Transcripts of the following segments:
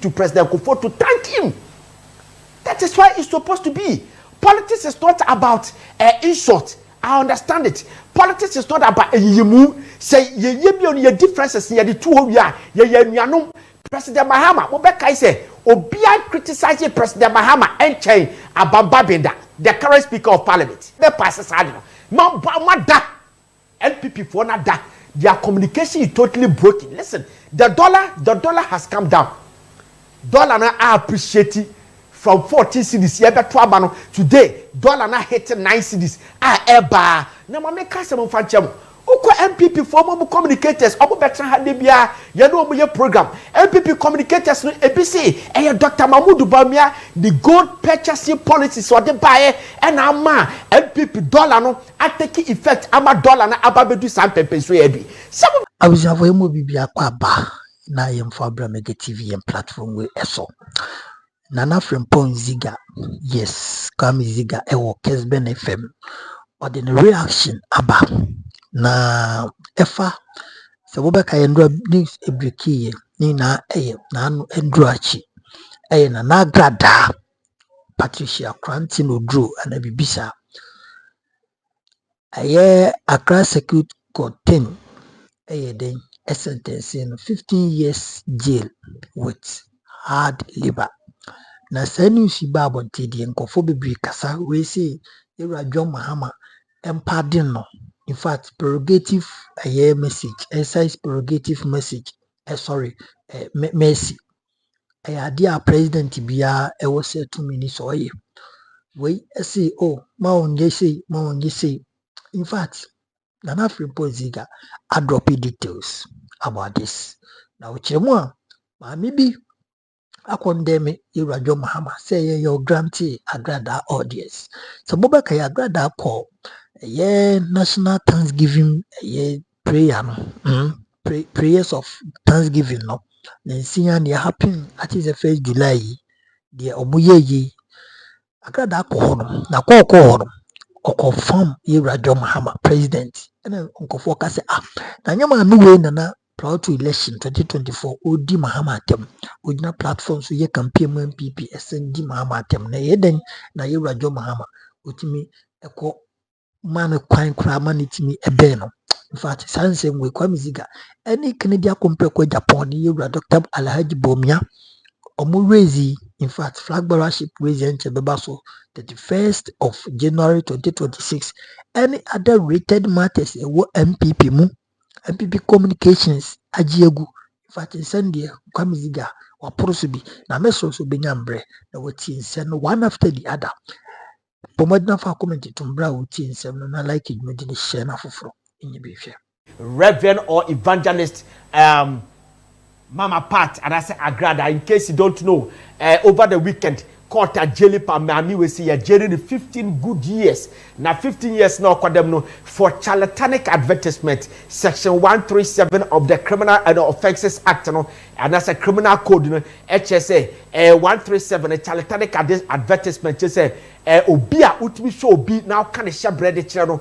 to President Kufuor to thank him. That is why it's supposed to be. Politics is not about insult. I understand it. Politics is not about yimu. Say ye be on your differences near the two of ya. Ye President Mahama. Mobeka say Obia criticizing President Mahama and chain Abambabinda, the current Speaker of Parliament. The passes are Mada NPP for that. Their communication is totally broken. Listen, the dollar has come down. Dollar now I appreciate it. From 14 cities, today, dollar now hitting 9 cities. Eba. Now, my make us some fancham. Uko NPP former communicators. Obo better had the bia. You know your program. NPP communicators no ABC. And Dr. Mahmoud Bamia, the gold purchasing policies or the buyer and ama NPP dollar no. I take effect. Ama dollar na ababedu sampe peso ebi. Some. I was avoid mo bibia kwa ba. Na yem for Abramege TV and platform we eso. Nana Kwame Ziega, yes, Kwame Ziega, ewo Kesben FM, or the reaction aba na efa se wo beka yendro news ebreki ni na na anu endroachi na Agradaa Patricia Kranti no drew and bibisa Accra Circuit Court 10 den a sentence in 15 years jail with hard labor. Na sani si babo ntidi nkofo bebre kasa we say John Mahama empadin no. In fact, prerogative message, size prerogative message, mercy. Dear President Bia, I was said 2 minutes away. We say, oh, Maun say. In fact, Nana Kwame Ziega, I drop details about this. Now, Chemwa, maybe I condemn John Mahama, say your grantee Agradaa audience. So, Boba Kaya Agradaa call. National Thanksgiving prayer prayers of Thanksgiving no then senior they happen at the 1st July the omuye Agradaa ko na ko confirm John Mahama president and Uncle Foka say na nyama no way na prior to election 2024 odi Mahama atem odina platform so ye campaign NPP SND Mahama atem na yeden na John Mahama otimi eko man kwan kra manitimi ebeno. In fact, sanse we Kwame Ziega any Canadian compare ko Japan ni Dr. Alhaji Bomia omurezi in fact flag bearership raising Chebebaso 31st of January 2026 any other rated matters MPP mu MPP communications ajiegu in fact Sunday Kwame Ziega wa prosubi na meso so benyambre na wati send one after the other. Pomodna fa comment to mbra uti nsem na like it medine share na foforo enye be hwe Reverend or evangelist Mama Pat and I say Agradaa. In case you don't know, over the weekend court a jelly pa mami we see a jelly 15 good years. Now 15 years now condemn no for charlatanic advertisement section 137 of the Criminal and Offences Act no, and that's a criminal code you know HSA 137 a charlatanic advertisement just say obia utimi show obi now can share bread channel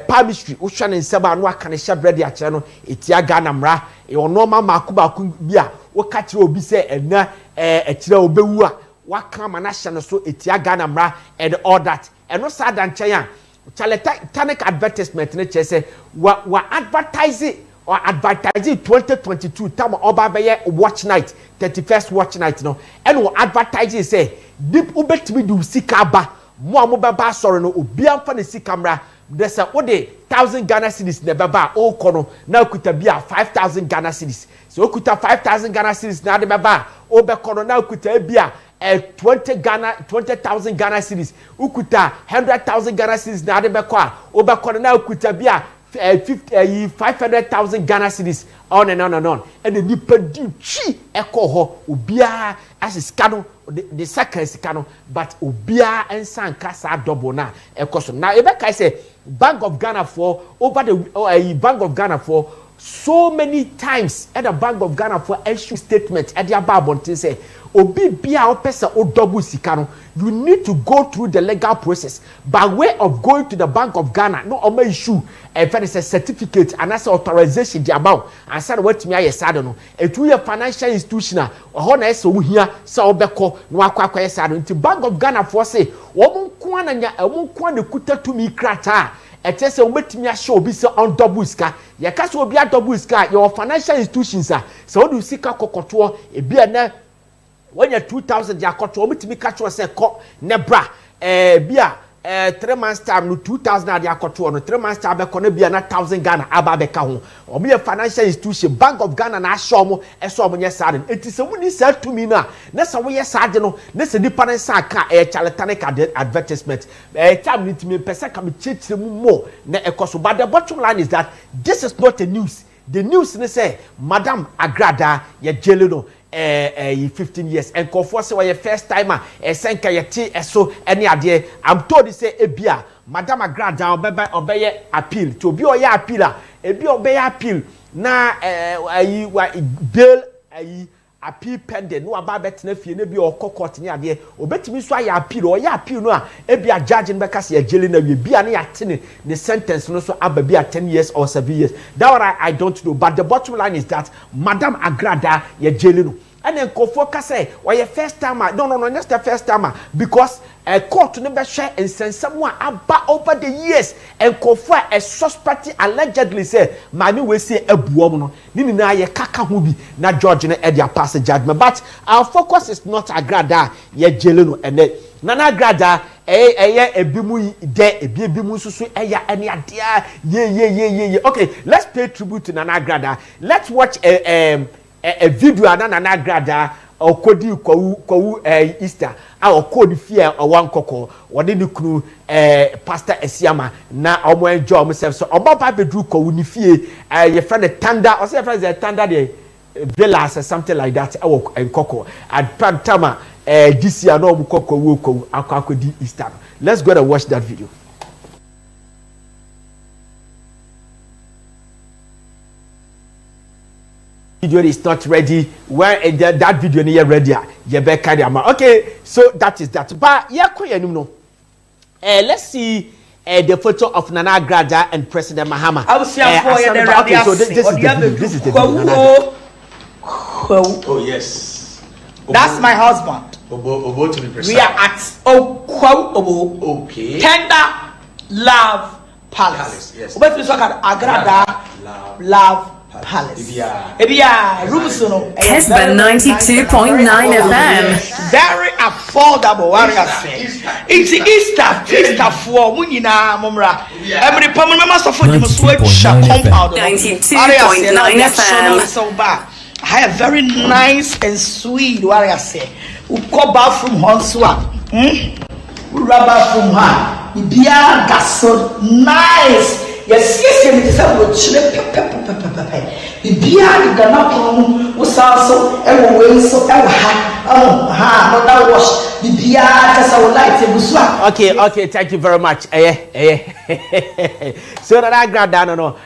palmistry ushan in seba no can share bread channel etia Ghana mra e normal makuba bia wo ka kire obi say ena kire obewu a waka manasha no so etia Ghana mra and all that and no sad and chayan charlatanic advertisement ne say wa advertising or advertising 2022 time oba be watch night 31st watch night no and we advertising say deep ubetimi du sika ba mo baba sorry no obi amfa ne sika mra there's a 1,000 Ghana cedis ne baba o kono na kuta bia 5,000 Ghana cedis so kuta 5,000 Ghana cedis na de baba o be kono na kuta bia 20,000 Ghana cedis ukuta 100,000 Ghana cedis na de be kwa o be kono na kuta bia 500,000 Ghana cedis on and on and on and the nipa chi eko ho obia as scano the second scano but obia ensan kasa double na eko so now ebe kai say Bank of Ghana for over the Bank of Ghana for so many times at the Bank of Ghana for issue statement at the ababontin say obi bia o pesa o double sika no, you need to go through the legal process by way of going to the Bank of Ghana. No oma issue a certificate and as authorization the amount and said what me ayesa no etu ye financial institution ho na ese wo hia sa obeko no akwa yesa no nti Bank of Ghana for say wo nko ananya wo nko na kuta tumi krata ete se obetimi ahye obi se on double sika ye ka se obi a double sika your financial institutions so wo do sika kokoto e bia na when you 2000 ya koto obetimi ka cho se ko ne bra bia 3 months time no 2000 ya koto no 3 months time be ko na bia na 1000 Ghana aba be ka ho obi financial institution Bank of Ghana na ahye mo eso mo nye sade enti se woni sa tumi na se wo ye sade no na se nipa na sa ka charlatanic advertisement time ni timi pesa ka me chechire mu mo na ekoso but the bottom line is that this is not a news. The news ne say Madam Agradaa ye jele no 15 years and for say your first timer senka yeti eso any ade I'm told to say ebia Madam Agradaa obeye appeal to obi oya appeal ebi obeye appeal na bail appeal pending no aba betena fie na bi okokot ni ade obetimi so aya appeal oya appeal no a ebia judge nbe kase ya jele na wie bia na ya tene the sentence no so aba bia 10 years or 7 years that what I don't know but the bottom line is that Madam Agradaa ya jele no and then kofo ka say or your first timer no just the first timer because a court never share and send someone about over the years and kofo a suspect allegedly say mami we say ebuom no ni na ye kaka ho bi na judge na e dia pass judgment but our focus is not Agradaa ye jele no and Nana Agradaa ebimu de ebimu susu eya ene adia ye okay let's pay tribute to Nana Agradaa. Let's watch a video Nana Agradaa okodi kwawu Easter a okodi fear owan kokko wode ni kunu Pastor Esiama na omo enjoy themselves so oba pa bedru kwawu ni fie your friend Tanda or say your friend Tanda the villas or something like that en kokko at Pantama this year no kokko wo akodi Easter. Let's go and watch that video. Video is not ready. Where that video is ready, you better carry am. Okay, so that is that. But let's see the photo of Nana Agradaa and President Mahama. I will see for you the okay, so this is the video. Oh yes, that's my husband. Obo to be precise. We are at Obo. Okay. Tender Love Palace. Yes. Obo to Agradaa Love Palace. Ebia rooms no. Kesba 92.9 FM. Very affordable. Warrior say. It's Easter for Munina Momra. Every permanent member for the switch compound. 92.9 FM. So bad. I have very nice and sweet. Warrior say. We go back from Honswa. We rubber from her. Ebia gasol nice. Yes, me say we chile bibia the na pon wo sanso e wo we so e wo ha no that wash bibia just our light ebusu. Okay, thank you very much. So that Agradaa no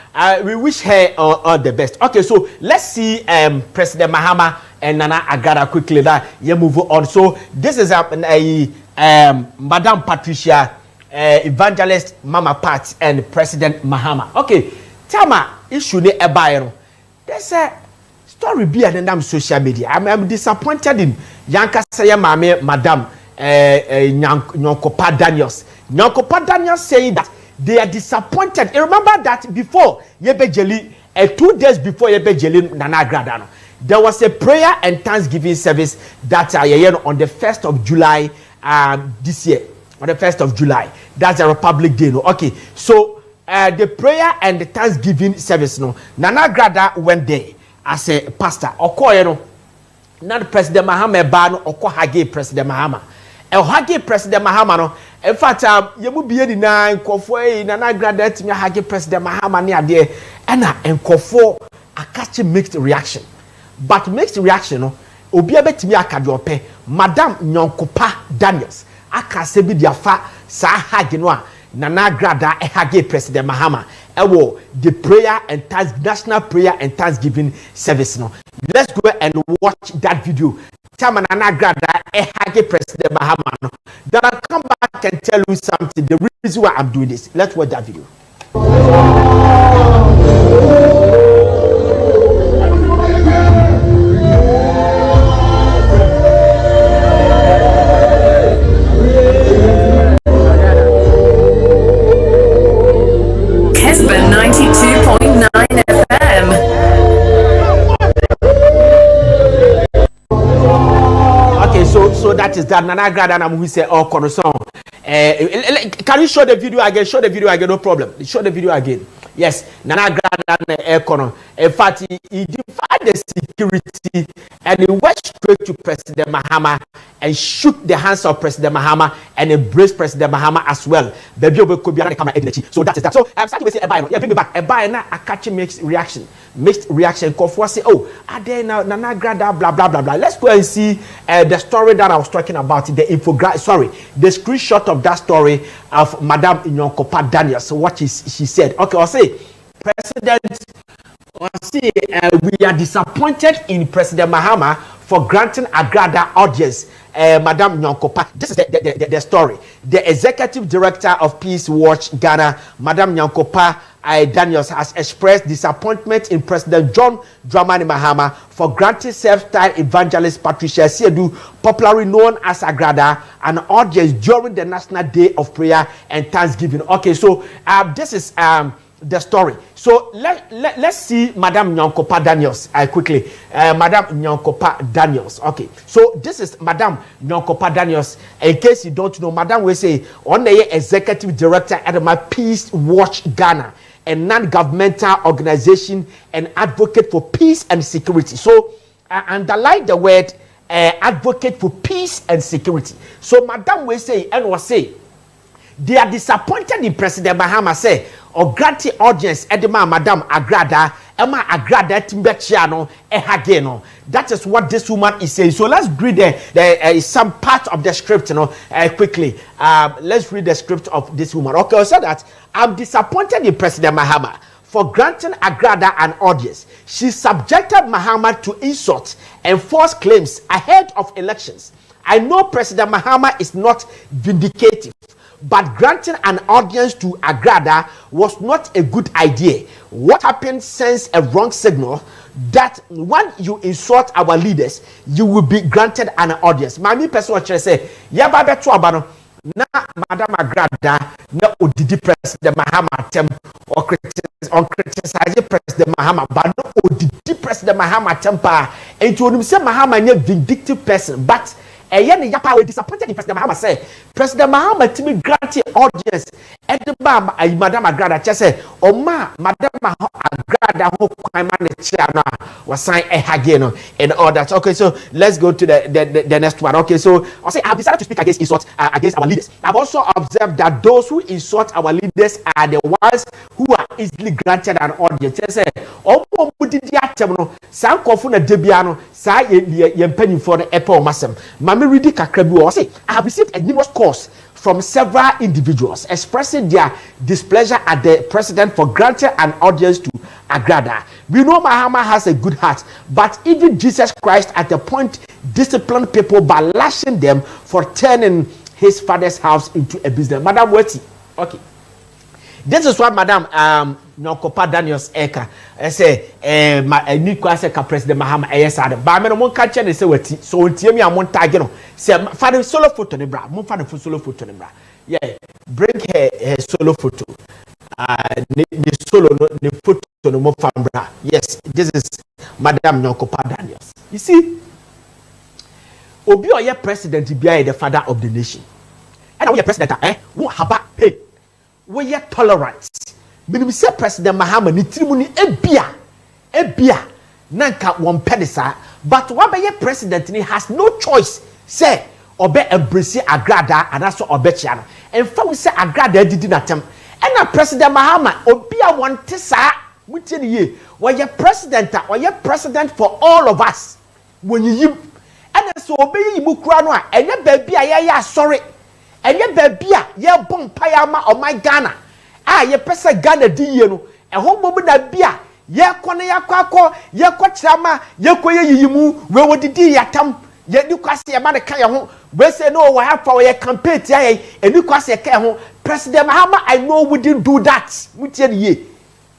we wish her all the best. Okay, so let's see President Mahama and Nana Agradaa quickly that you move on. So this is Madam Patricia Evangelist Mama Pat and President Mahama. Okay, Tama issue ne ebairo. There's a story be on social media. I'm disappointed in Yanka say mame Madam Nyankopa Daniels. Nyankopa Daniels saying that they are disappointed. You remember that before Yebe Jeli 2 days before Yebe Jeli Nana Agradaa, there was a prayer and thanksgiving service that on the 1st of July this year. On the 1st of July. That's a Republic Day. No? Okay. So the prayer and the thanksgiving service. No. Nana Agradaa went there as a pastor. Oko not President Mahama ban oko hage President Mahama. Hage President Mahama no. In fact, you be the nine kofo Nana Agradaa to me hage President Mahama near there. And kofo a catch mixed reaction. But mixed reaction no. Obi abetimi akadiope Madam Nyankopa Daniels aka se bi dia fa sa hage no a Nana Agradaa ehage President Mahama ewo the prayer and national prayer and thanksgiving service no. Let's go and watch that video. Nana Agradaa ehage President Mahama no. Then I'll come back and tell you something. The reason why I'm doing this. Let's watch that video. Kesben 92.9 FM. Okay, so that is that. Nana Agradaa who say all cornerstone. Can you show the video again? Show the video again, no problem. Show the video again. Yes, Nana Agradaa in fact, he defied the security and he went straight to President Mahama and shook the hands of President Mahama and embraced President Mahama as well. So that is that. So I'm starting to say, yeah, bring me back. I catch mixed reaction. Kofu say, oh, are there now Nana Agradaa, blah blah blah blah. Let's go and see the story that I was talking about. The the screenshot of that story of Madam Nyankopa Daniels. So what she said. Okay, I'll say, President. We are disappointed in President Mahama for granting Agradaa audience. Madam Nyankopa, this is the story. The executive director of Peace Watch Ghana, Madam Nyankopa Daniels, has expressed disappointment in President John Dramani Mahama for granting self-styled evangelist Patricia Siedu, popularly known as Agradaa, an audience during the National Day of Prayer and Thanksgiving. Okay, so this is the story. So let's see Madam Nyankopa Daniels quickly. Madam Nyankopa Daniels. Okay. So this is Madam Nyankopa Daniels. In case you don't know, Madam will say on the executive director at my Peace Watch Ghana, a non-governmental organization and advocate for peace and security. So underline the word advocate for peace and security. So Madam will say and will say they are disappointed in President Mahama say or granted audience edema Madam Agradaa Emma Agradaa timbechiano ehageno. That is what this woman is saying. So let's read some part of the script, quickly. Let's read the script of this woman. Okay, I said that I'm disappointed in President Mahama for granting Agradaa an audience. She subjected Mahama to insult and false claims ahead of elections. I know President Mahama is not vindicative, but granting an audience to Agradaa was not a good idea. What happened sends a wrong signal that when you insult our leaders, you will be granted an audience. Mami person what say, ya ba beto abano na Madam Agradaa na odidi President Mahama tem or criticize President Mahama, but no odidi President Mahama temper. And to him say Mahama is a vindictive person, but we disappointed in President Mahama say President Mahama to me granted audience at the bam Madam Agradaa just say Madam Agradaa who was signed again and all that. Okay, so let's go to the next one. Okay, so I'll say I've decided to speak against insult against our leaders. I've also observed that those who insult our leaders are the ones who are easily granted an audience. Just say I have received a numerous calls from several individuals expressing their displeasure at the president for granting an audience to Agradaa. We know Mahama has a good heart, but even Jesus Christ at the point disciplined people by lashing them for turning his father's house into a business. Madam Weti, okay. This is what Madam Nyankopa Daniels Eka say new kwase ka President Mahama eyesade ba me no mon ka che ne se wati so ontie mi amon tag no say father solo photo ne bra mon father solo photo ne bra yeah bring her solo photo the solo the photo no mon bra. Yes, this is Madam Nyankopa Daniels. You see obi oye president bia the father of the nation and we president wo haba hey we are tolerant. Minim say President Mahama ni tirimu ni ebia nanka won pedesa, but what be president ni has no choice say obe embrace Agradaa and also obechia no. En fa we say Agradaa didi natem. And na President Mahama obia want sa mutie ni ye. We are president for all of us. When you and so obey you kura no a enye ba bia ya sorry. enye baby a ye bom paya ma o my Ghana ye pesa Ghana di ye no ehom bomu na bia ye kone yakwa ye kwachama ye koye yiyimu we wodidi yatam ye ni kwase ye ma ne ka ye ho we say no we have for ye campaign tia ye eni kwase ye ka ho President Mahama I know wouldn't do that mutie ye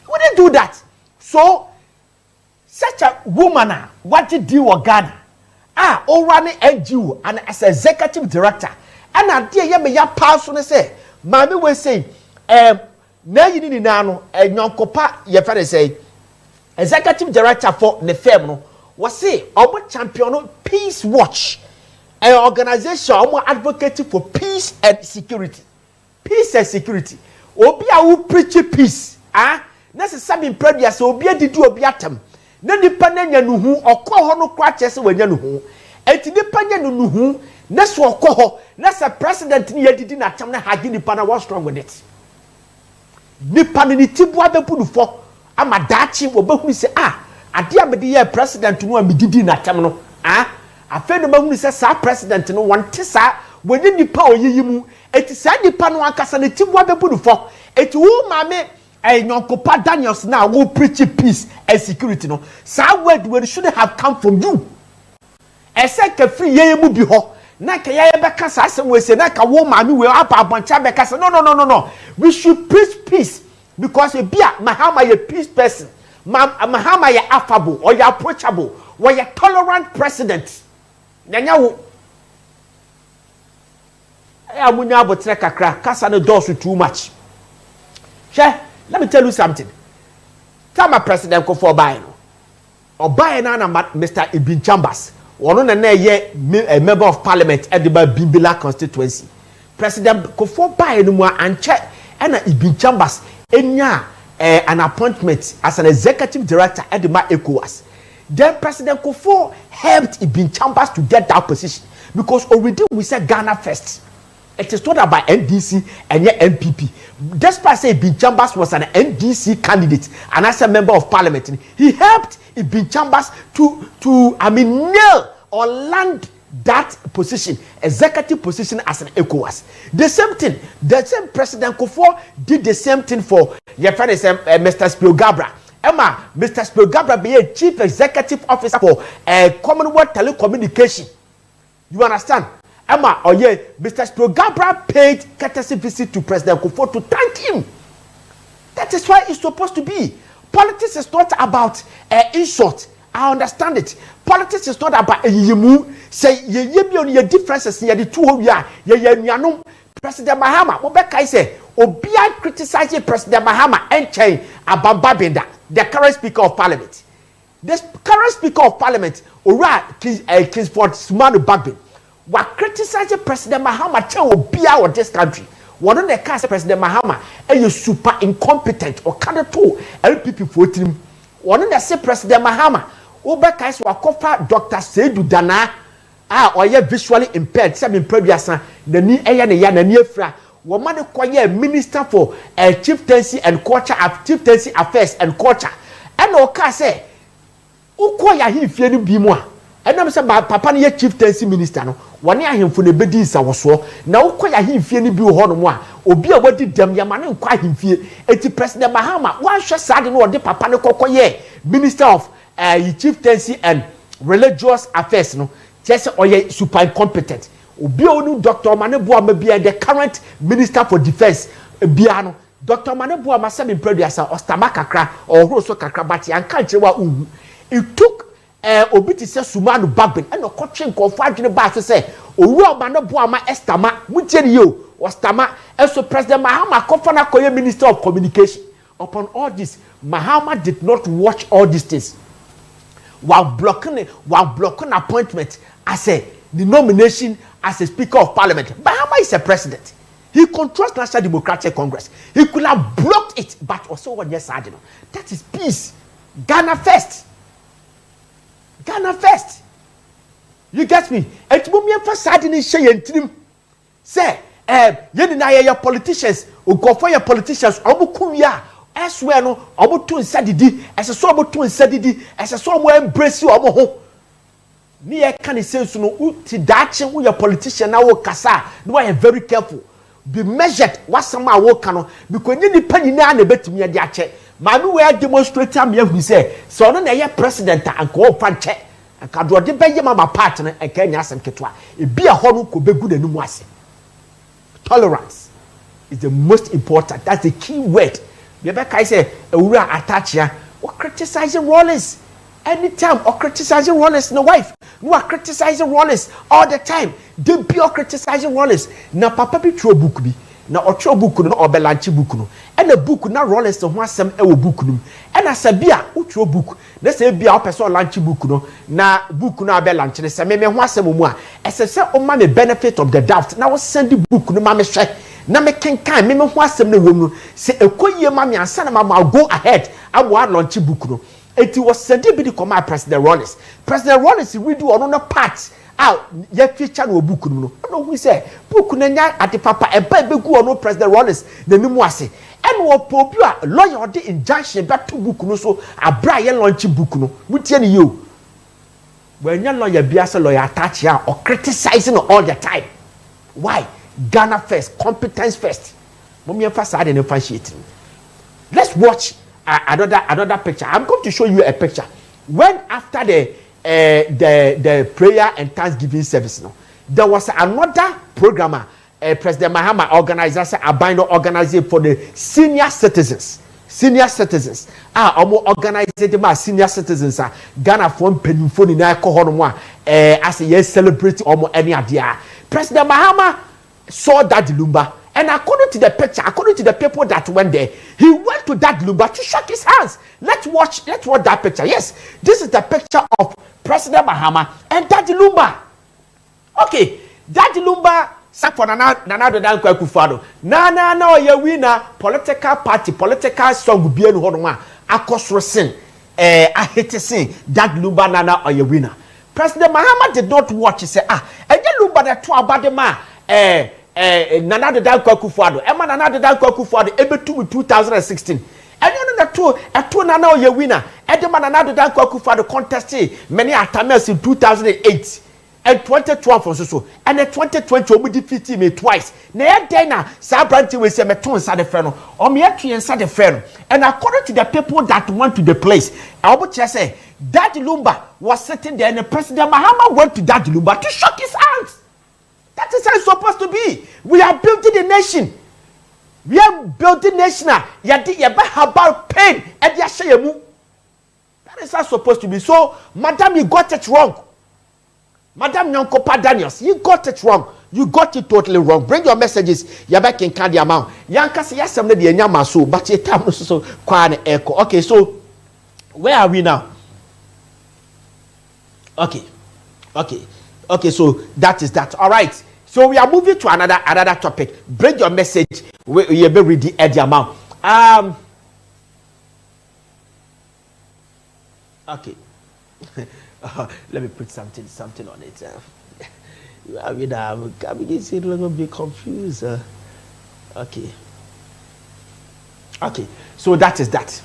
wouldn't do that so such a woman what did do Ghana o running NGO and as executive director and I dear ye me ya pass on say mama we say na yini ni na no enyankopa ye fa say executive director for the firm no was say omo champion no Peace Watch an organization omo advocate for peace and security obi a who preach peace na se sabi pradia se obi adidi obi atam na nipa na nya nuhu okọ ho no kwa chese wanya nuhu enti nipa nya nuhu na so okọ ho na se president ni yadidi na atam na hagi nipa na was strong with it nipa ni tibu abebu fo ama dachi obehu se ade amede ye president no amedidi na atam no afa no mahu se sa president no wonte sa woni nipa oyiyimu eti sa nipa no akasa na tibu abebu fo eti wo mame Nyonkopa Daniels now who preach peace and security no sa word should have come from you ese ka free ye mu bi ho na ka ye be kasa asem we say na ka wo mami we apa abancha be kasa no we should preach peace because e bia Mahama ye peace person Mahama ye affable or ye approachable or ye tolerant president nyanya wo amunya abotre kakra kasa no doors too much let me tell you something. Tell my president go for buying. Or buying na Mr. Ibn Chambers. One na ye a member of parliament at the Bimbila constituency. President go for buying no more and check and Ibn Chambers enya an appointment as an executive director at the ECOWAS. Then President Kufuor helped Ibn Chambers to get that position because already we said Ghana first. It is not about NDC and yet NPP. Despite saying Ibn Chambers was an NDC candidate and as a member of parliament, he helped Ibn Chambers to nail or land that position, executive position as an ECOWAS. The same thing, the same President Kufuor did the same thing for your friend Mr. Spielgabra. Mr. Spielgabra be a chief executive officer for Commonwealth Telecommunication. You understand? Mr. Spielgabra paid courtesy visit to President Kufuor to thank him. That is why it's supposed to be. Politics is not about insult. I understand it. Politics is not about yimu. Say ye be on your differences. Ye the two of ya. Ye President Mahama. Mobeka say Obia criticizing President Mahama and chain Abambabinda, the current Speaker of Parliament. The current Speaker of Parliament, Ora Kingsford Sumanu Bagbin. Wa criticizing President Mahama tell Obia of this country. One of the cast President Mahama you super incompetent or cannot to NPP for him. One of the say President Mahama Obeka is wakofa Dr. Seydou Dana or ye visually impaired. Some previous the ni eya na ni efra. Woman acquire minister for chieftaincy and culture chieftaincy affairs and culture. And oka say ukoya hifie ni bimwa. And I'm saying papa ni chieftaincy minister no. Wani ahemfo ne bedi nsa woso na ukoya hifie ni bi ho no mo a obi a wadi dam ya mane nkwa ahemfie eti President Mahama wan hwe sade no ode papa ne kokoye minister of chieftaincy and religious affairs no just oye super incompetent obi onu Dr. Maneboa mabia the current minister for defense bia no Dr. Maneboa masem impreduasa ostama kakra or so kakra bati anka nchewa uhu it took obi ti se Sumanu Bagbin and no kotwe nkofo adwene ba so se owu Maneboa ma estama mutieni yo ostama so President Mahama kofana koye minister of communication. Upon all this, Mahama did not watch all these things while blocking appointment as the nomination as a Speaker of Parliament. Mahama is a president. He controls National Democratic Congress. He could have blocked it, but also what yes, I don't know. That is peace. Ghana first. Ghana first. You get me? And to me, first I didn't say anything. Say, you deny your politicians, or go for your politicians, Obukuya. As well, no, Obu to sadidi, as a sober to sadidi, as a someone embrace you, Obo. Ni e kan sense no uti dache wo your politician na wo kasa no you very careful be measured wasama wo kan no because ni panina na betumi ade ache ma me we demonstrate am yahu say so no na ye president anka wo fa nche anka do de beye mama part no anka nya asem ketwa e bia ho no ko begu nanum ase. Tolerance is the most important. That's the key word. You ever kai say ewura attach ya or criticizing Rollins anytime or criticizing Rollins no wife no are criticizing Rollins all the time. They be or criticizing Rollins na papa bi throw book bi na otro book no or belanchi book no and a book na Rollins ho asem e wo book no and asabia utro book na say bia o person lanchi book no na book no abelanchi ne say me ho asem mu a ese o ma me benefit of the doubt na wo send the book no ma me hwe na me kenkan me ho asem na wo no say ekoyie ma me ansa na ma go ahead abo launch book no. It was said to be the command President Rollins. President Rollins we do on a part out ye feature no book no. No we say book na nya ate papa e ba be gu on President Rollins na nimu ase. And wo popular lawyer de injunction back to book no so abra ye launch book no. Mutie ni yo. When your lawyer be as a lawyer attach ya or criticizing all the time. Why? Ghana first, competence first. Mommy emphasize and differentiate. Let's watch another picture. I'm going to show you a picture. When after the prayer and Thanksgiving service, no, there was another programmer, President Mahama organizer, a binder organizer for the senior citizens. Senior citizens. Almost organized by senior citizens. Ghana from Penufoni na Kohonoa as a year celebrating almost any idea. President Mahama saw that Lumba. And according to the picture, according to the people that went there, he went to that Lumba to shake his hands. Let's watch that picture. Yes, this is the picture of President Mahama and Daddy Lumba. Okay, Daddy Lumba sat for Nana Dan Kwakufado. No, you winner, political party, political song, be no one. Akos sing, I hate to sing, Daddy Lumba Nana or your winner. President Mahama did not watch. He said, and you Lumba that two about the man, Nana de Dan Kwakufado. Emma Nana de Dan Kwakufado ebe 2016. And you know that two Nana ye winner. Edema Nana de Dan Kwakufado contested many atames in 2008 and 2012 so. And in 2020 we defeated me twice. Na dena Sabranti we say meton sa de freno. O me atuen sa de freno. And according to the people that went to the place, I will say Daddy Lumba was sitting there and the President Mahama went to Daddy Lumba to shake his hands. That is how it's supposed to be. We are building the nation. We are building nation. About pain and that is how it's supposed to be. So, Madam, you got it wrong. Madam Nyankopa Daniels, you got it wrong. You got it totally wrong. Bring your messages. You're back in Candy amount. Yankas, yes, I'm not the Nyama so, but you tell me so quiet echo. Okay, so where are we now? Okay, so that is that. All right. So we are moving to another topic. Bring your message. We be ready at the amount. Okay. Let me put something on it. I mean, I'm getting a little bit confused. Okay. So that is that.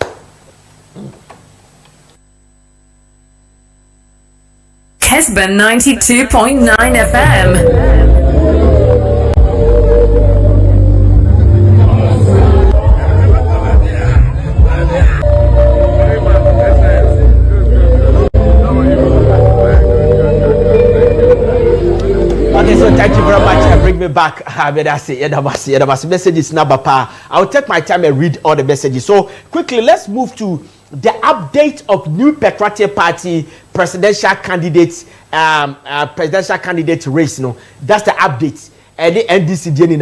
Kesben 92.9 FM. Thank you very much. Bring me back. Message is number pa. I'll take my time and read all the messages. So quickly, let's move to the update of new Patriotic Party presidential candidates, presidential candidate race. No, that's the update. And the NDC Jenny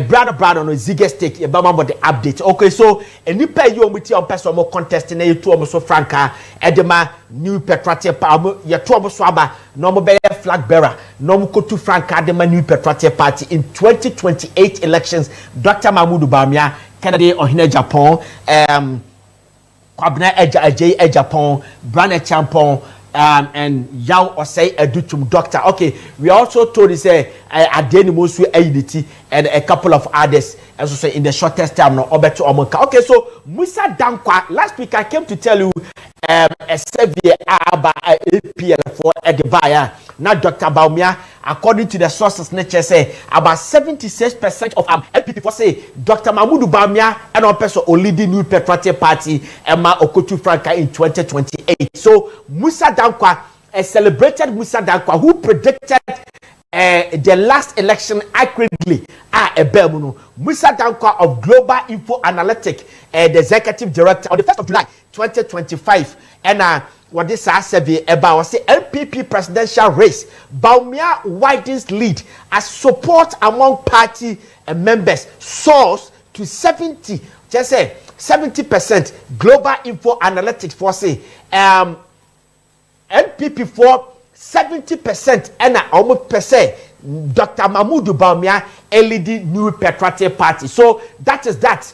brother no Ziega stake about the update. Okay, so any pay you with your person more contesting you two almost so franca edema new Patriotic Party your two almost swaba normal flag bearer normal kotu franca edema new Patriotic Party in 2028 elections. Dr. Mahmoud Bamia Kennedy Ohine Japan Kwabena Eja Japan Brane Champon and Yao Osei Edutum Doctor. Okay, we also told this Adeni Mosu Aiditi and a couple of others as say in the shortest time no Obeto Omonka. Okay, so Musa Dankwa, last week I came to tell you a severe aba APL for Edibaya. Now Dr. Baumia, according to the sources, nature say about 76% of NPP for say Dr. Mahmoud Baumia and on person leading New Patriotic Party Emma Okotu Franka in 2028. So Musa Dankwa, a celebrated Musa Dankwa who predicted the last election accurately a Belmuno. Musa Dankwa of Global Info Analytics, the executive director on the 1st of July 2025. And what this survey about say NPP presidential race, Baumia widens lead as support among party members soars to 70. Just say 70%. Global Info Analytics for say NPP for 70% and almost percent Dr. Mahmoud Baumia leading New Patriotic Party. So that is that.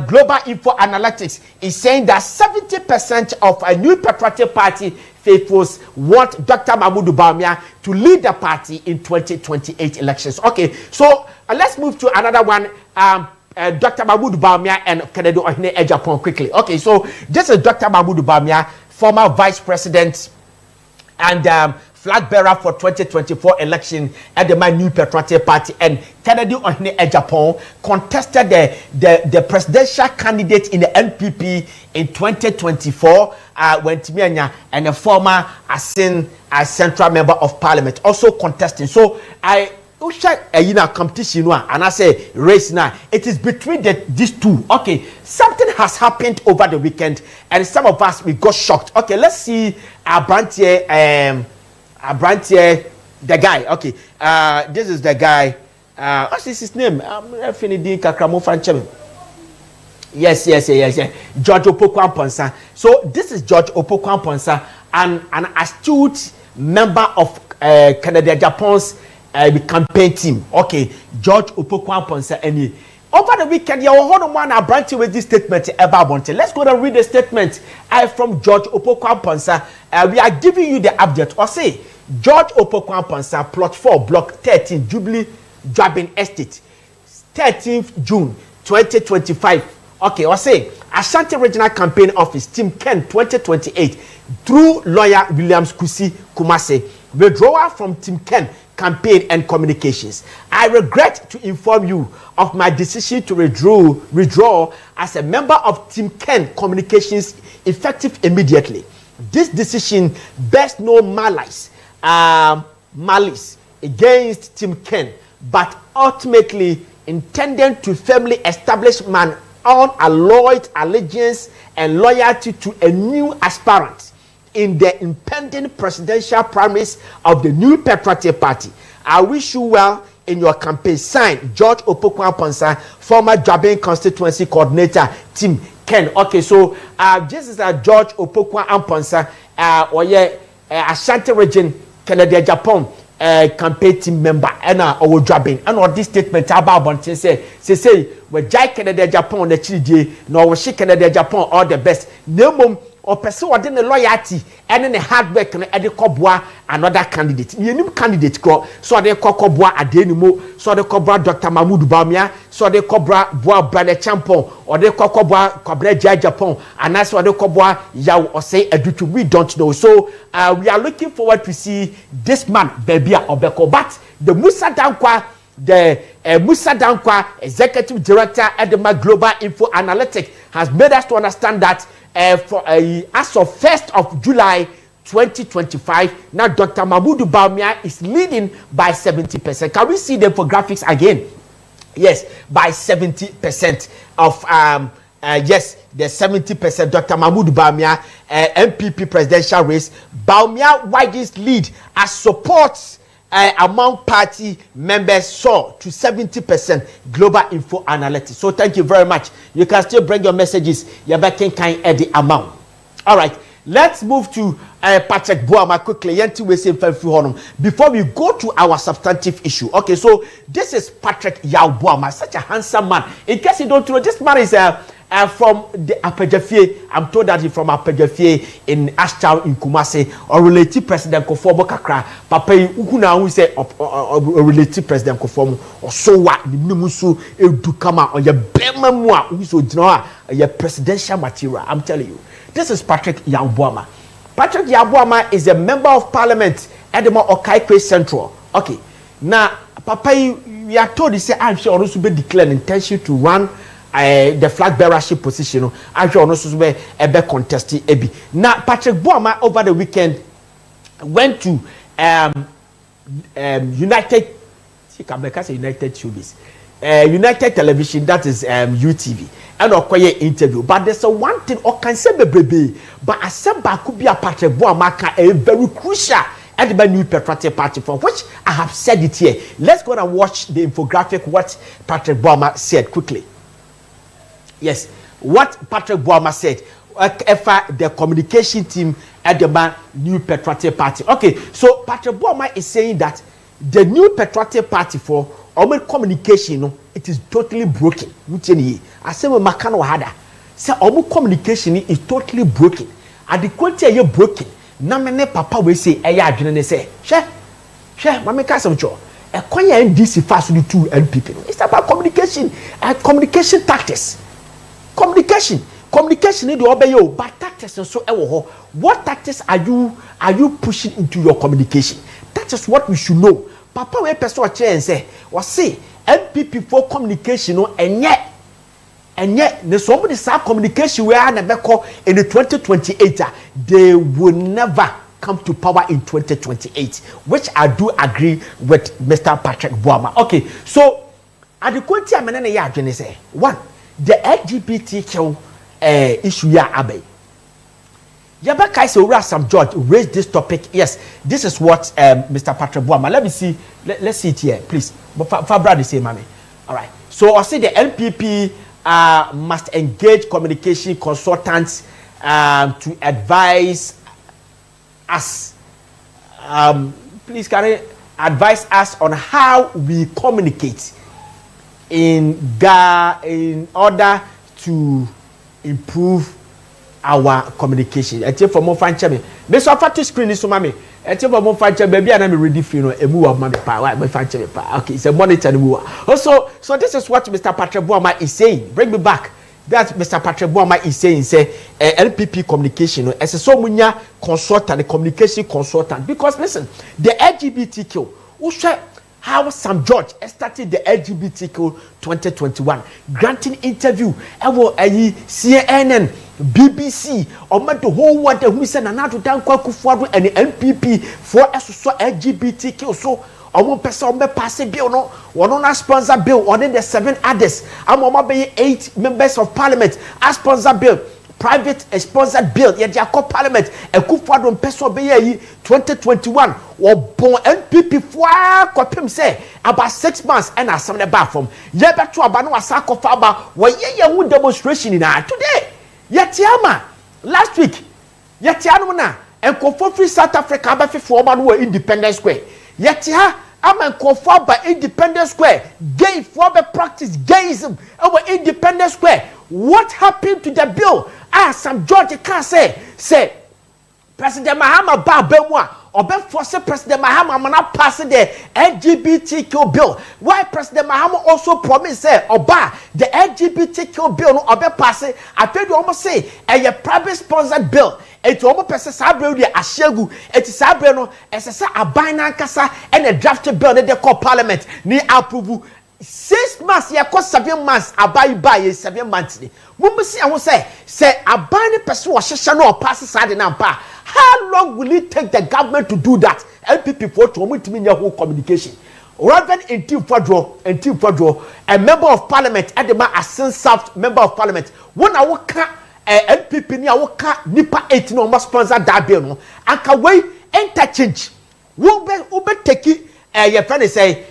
Global Info Analytics is saying that 70% of a New Patriotic Party faithfuls want Dr. Mahmoud Baumia to lead the party in 2028 elections. Okay, so let's move to another one. Dr. Mahmoud Baumia and Kennedy Ohene Ejapon quickly. Okay, so this is Dr. Mahmoud Baumia, former vice president and flag bearer for 2024 election at the New Patriotic Party, and Kennedy Ohene Ejapon contested the presidential candidate in the NPP in 2024 when Timianya and a former central member of parliament also contesting. So I competition and I say race now. It is between these two. Okay, something has happened over the weekend, and some of us we got shocked. Okay, let's see our brand here. The guy. Okay, this is the guy. What's his name? Yes. George Opoku-Amponsah. So this is George Opoku-Amponsah, an astute member of Canada Japan's campaign team. Okay, George Opoku-Amponsah. And over the weekend, you will one branch with this statement about Bonte. Let's go and read the statement from George Opoku-Amponsah. We are giving you the update. Or say George Opoku-Amponsah, plot 4, block 13, Jubilee Drabin Estate, 13th June 2025. Okay, or say Ashanti Regional Campaign Office, Team Ken 2028, through lawyer Williams Kusi Kumase, withdrawal from Team Ken Campaign and Communications. I regret to inform you of my decision to withdraw as a member of Team Ken Communications effective immediately. This decision bears no malice against Team Ken, but ultimately intended to firmly establish my unalloyed allegiance and loyalty to a new aspirant in the impending presidential primaries of the New Patriotic Party. I wish you well in your campaign. Signed, George Opoku-Amponsah, former Drabin constituency coordinator, Team Ken. Okay, so this is George Opoku-Amponsah, Ashanti region, Canada, Japan campaign team member, and our Drabin. And what this statement about Bonte say, we Jai Canada, Japan, the Chidi, no, we shake Canada, Japan, all the best. No or pursue within the loyalty and then the hard work and the Kobwa another candidate. You new candidate go so the Kokobwa Adenimo, so the Cobra Dr. Mahmoud Baumia, so the Cobra Bois Brother Champon, or the Kokobwa Cobra Japan, and that's what the Cobwa Yaw or say Edutu. We don't know. So we are looking forward to see this man, Bebia Obeko. But the Musa Dankwa, Musa Dankwa, executive director at the Global Info Analytics, has made us to understand that as of 1st of July 2025, now Dr. Mahmoud Baumia is leading by 70%. Can we see the infographics again? Yes, by 70% of yes, the 70%. Dr. Mahmoud Baumia, NPP presidential race. Baumia widest lead as supports among party members soar to 70%. Global Info Analytics. So thank you very much. You can still bring your messages. You're back in kind at the amount. All right. Let's move to Patrick Boama quickly. Before we go to our substantive issue. Okay, so this is Patrick Yao Boama, such a handsome man. In case you don't know, this man is from the Apejafie. I'm told that he's from Apejafie in Ashtown in Kumasi, or related President Kofomo Kakra. Papa Ukuna who say related President Kofomo or so what the Nimusu Edukama or your Bema Mua who's your presidential material. I'm telling you. This is Patrick Yabwama. Patrick Yabwama is a member of parliament at the Okaikwe Central. Okay. Now, Papa, we are told, he said, I'm sure also be declared intention to run the flag bearership position. I'm sure also be a contesting Ebi. Now, Patrick Yabwama over the weekend went to United Showbiz. United Television, that is UTV, and okoye interview. But there's a one thing or can say baby, but I said could be a Patrick Yabwama a very crucial at the new patriotic party for which I have said it here. Let's go and watch the infographic. What Patrick Yabwama said quickly. Yes, what Patrick Yabwama said. The communication team at the new patriotic party. Okay, so Patrick Yabwama is saying that the new patriotic party for our communication, it is totally broken. I say we makano hada. Say our communication is totally broken. At the quality you broken. Na mene papa we say eya adwene ne say. Hwe mama ka some cho. E kwanya NDC fast the two NPP. It's about communication and communication tactics. Communication need to obey you, but tactics and so what tactics are you pushing into your communication? That is what we should know. Papa we person chair and say, "Was say NPP for communication no and yet the somebody say communication we are never call in the 2028 they will never come to power in 2028, which I do agree with Mr. Patrick Yabwama. Okay, so at the quality I mean ya adwene say one the LGBTQ issue ya abe. Yabaka is some judge raised this topic. Yes, this is what Mr. Patrick Yabwama. Let me see. Let's see it here, please. Fabra the same, mommy. All right. So I say the NPP must engage communication consultants to advise us. Please, can you advise us on how we communicate in order to improve our communication. I tell for more fan chame. Me so far to screen so mama. I tell for more fan chame baby and I'm ready for you know emu of mama pa. Why my fan chame pa. Okay, it's a monitor emu. Also, so this is what Mr. Patrick Yabwama is saying. Bring me back. That Mr. Patrick Yabwama is saying say LPP communication as a so munya consultant, communication consultant, because listen, the LGBTQ who how Sam George started the LGBTQ 2021 granting interview CNN, BBC, or the whole world who said another time and the NPP for so LGBTQ so one person pass a bill no one on a sponsor bill or then the 7 others. I'm on 8 members of parliament as sponsor bill. Private sponsored bill, yet Jacob Parliament, a coup for one person be 2021 or born NPP for Kopim say about 6 months and as some the bathroom. Yet back to Abano Asako Faba, where ye demonstration in today. Yet Yama last week, yet Yanuna and Kofo Free South Africa by 4 man Independence Square. Yet I'm a conform by Independence Square. Gay for the practice gayism over Independence Square. What happened to the bill? Some George can say President Mahama ba bemwa or be force President Mahama not pass the LGBTQ bill. Why President Mahama also promised say oba the LGBTQ bill no obe pass it. I feel you almost say a private sponsored bill. It almost person sabre the ashegu. It is sabre no as a binding kasa and a drafted bill that they call parliament ni approve. 6 months, ya cost 7 months, buy 7 months. Mumsi, I will say a binding person was no passes side and how long will it take the government to do that? LPP for to mean your whole communication. Reverend Ntim Fadro, a member of parliament, at the Assistant South member of parliament. When I work LPP ni awoka nipa 8 no sponsor that bill no. Anka way interchange. Ube take your friend say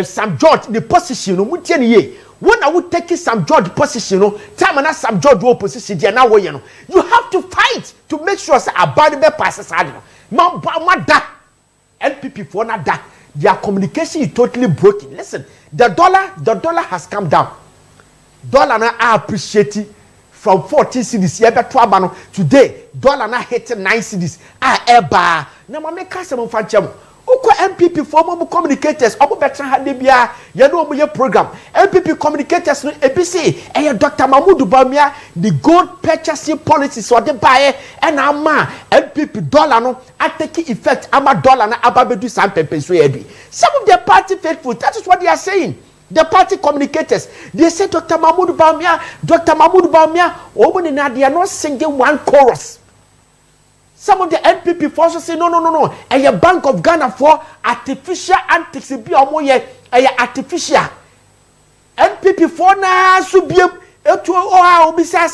Sam George the position no mutiani ye. When I would take Sam George position no time and Sam George wo position there now way no. You have to fight to make sure say abadi be passes hard no. Ma da NPP for na da. Their communication is totally broken. Listen, the dollar has come down. Dollar na I appreciate it from 14 cedis today. Dollar na hitting 9 cedis. Eba. Na ma make us some fancham. Uko NPP former communicators, omo betra hade bia, ye no omo ye program. NPP communicators no ebisi, Dr. Mahmoud Bawumia, the gold purchasing policies or the buy and ama NPP dollar no atake effect ama dollar na ababedu sampepe so yedi. Some of their party faithful, that is what they are saying. The party communicators, they say Dr. Mahmoud Bawumia, omo ni na they are not singing one chorus. Some of the NPP forces say no. A Bank of Ghana for artificial antics be omoye artificial. NPP for na subiem etu obi say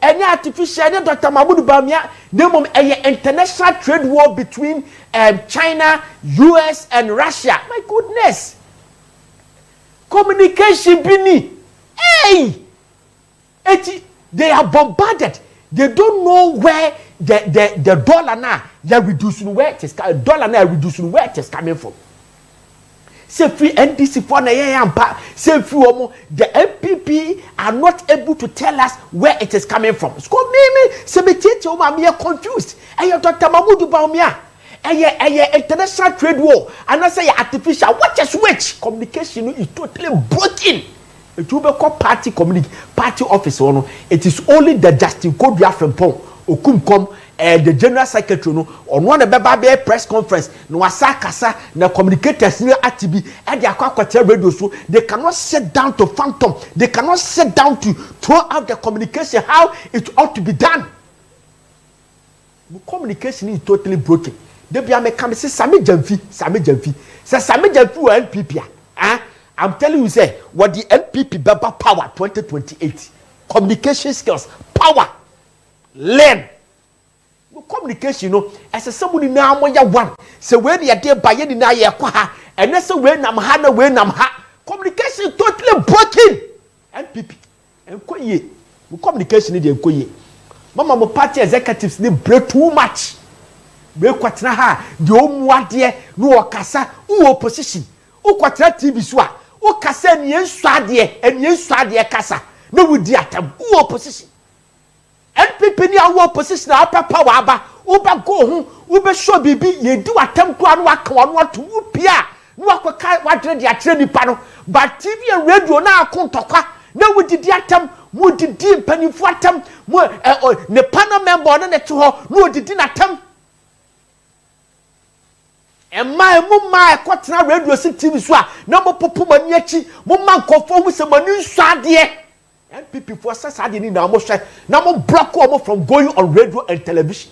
any artificial any Dr. Mahmoud Bawumia demom international trade war between China, US and Russia. My goodness. Communication bini. Hey! They are bombarded. They don't know where the dollar now they are reducing where it is dollar now reducing where it is coming from. Say free NDC for na say free the NPP are not able to tell us where it is coming from. So me say me teach you me confused. Dr. Mahmoud Bawumia international trade war and I say artificial what is which communication is totally broken. It will be called party office. It is only the Justin Kodria Frimpong Okumkom the general secretary no on one the press conference no asakasa na communicators ni atibi e dey akwakwata radio so they cannot sit down to phantom, they cannot sit down to throw out the communication how it ought to be done. The communication is totally broken. They be am say Sami Jamfi say Sami Jamfi wa NPP I'm telling you say what the NPP baba power 2028 communication skills power learn communication as somebody now one say when you dey buy ni na ye kwa ha and say we nam ha na we nam ha communication totally broken. NPP enkoye communication dey enkoye mama mo party executives dey break too much we kwatena ha de omuade no okasa u opposition u kwatena TV so a u kasa ni ensuade kasa no we di atam u opposition NPP ni awo opposition apa power aba uba go hu ube show bibi ye di atam ko anu aka wonu atu upia no akoka wadre di atre nipa no but TV and radio na akontokwa na we di atam mu di mpanifo atam mu ne panel member no ne to ho no di na atam emma mumma ekotena radio si TV so a na mo popo mani achi mumma nkofo hu se mani nsuade NPP for sasade ni na mo hwe na mo block omo from going on radio and television.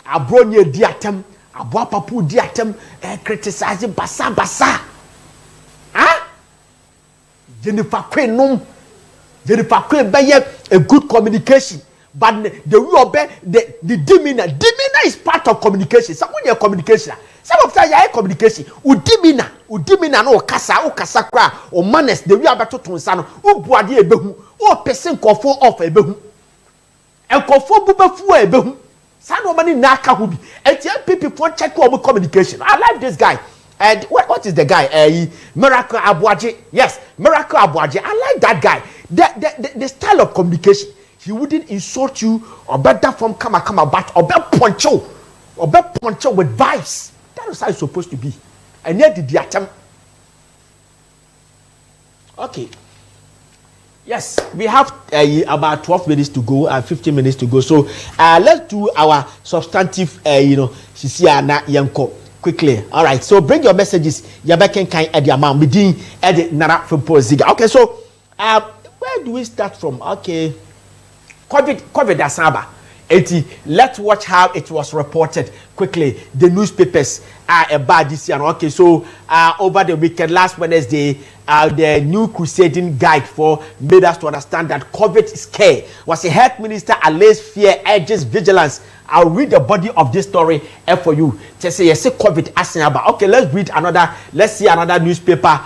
Abronye di atem, abo papu di atem, criticize basa. Jennifer Queen be a good communication. But the way obey the demeanor is part of communication. Someone your communication. Some of that your communication. Udimina no kasa kra or manners the way about to tonsano. Buadi ebehu. O person kofo off ebehu. And kofo bubefu ebehu. Sano mani naka hubi. And people for check on communication. I like this guy. And what is the guy? Miracle Abuaji. Yes, Miracle Abuaji. I like that guy. The style of communication. He wouldn't insult you or better from kama but or poncho with vibes. That is how it's supposed to be. And yet the attempt. Okay. Yes, we have about 12 minutes to go and 15 minutes to go. So let's do our substantive, Sisia na yanko quickly. All right. So bring your messages. Yabeken kind at the amount. Midin edit nara from Ziega. Okay. So where do we start from? Okay. COVID asaba. Let's watch how it was reported quickly. The newspapers are about this year. Okay, so over the weekend, last Wednesday, the new crusading guide made us to understand that COVID scare was a health minister allays fear urges vigilance. I'll read the body of this story for you. Just say yes, COVID asking about. Okay, let's see another newspaper.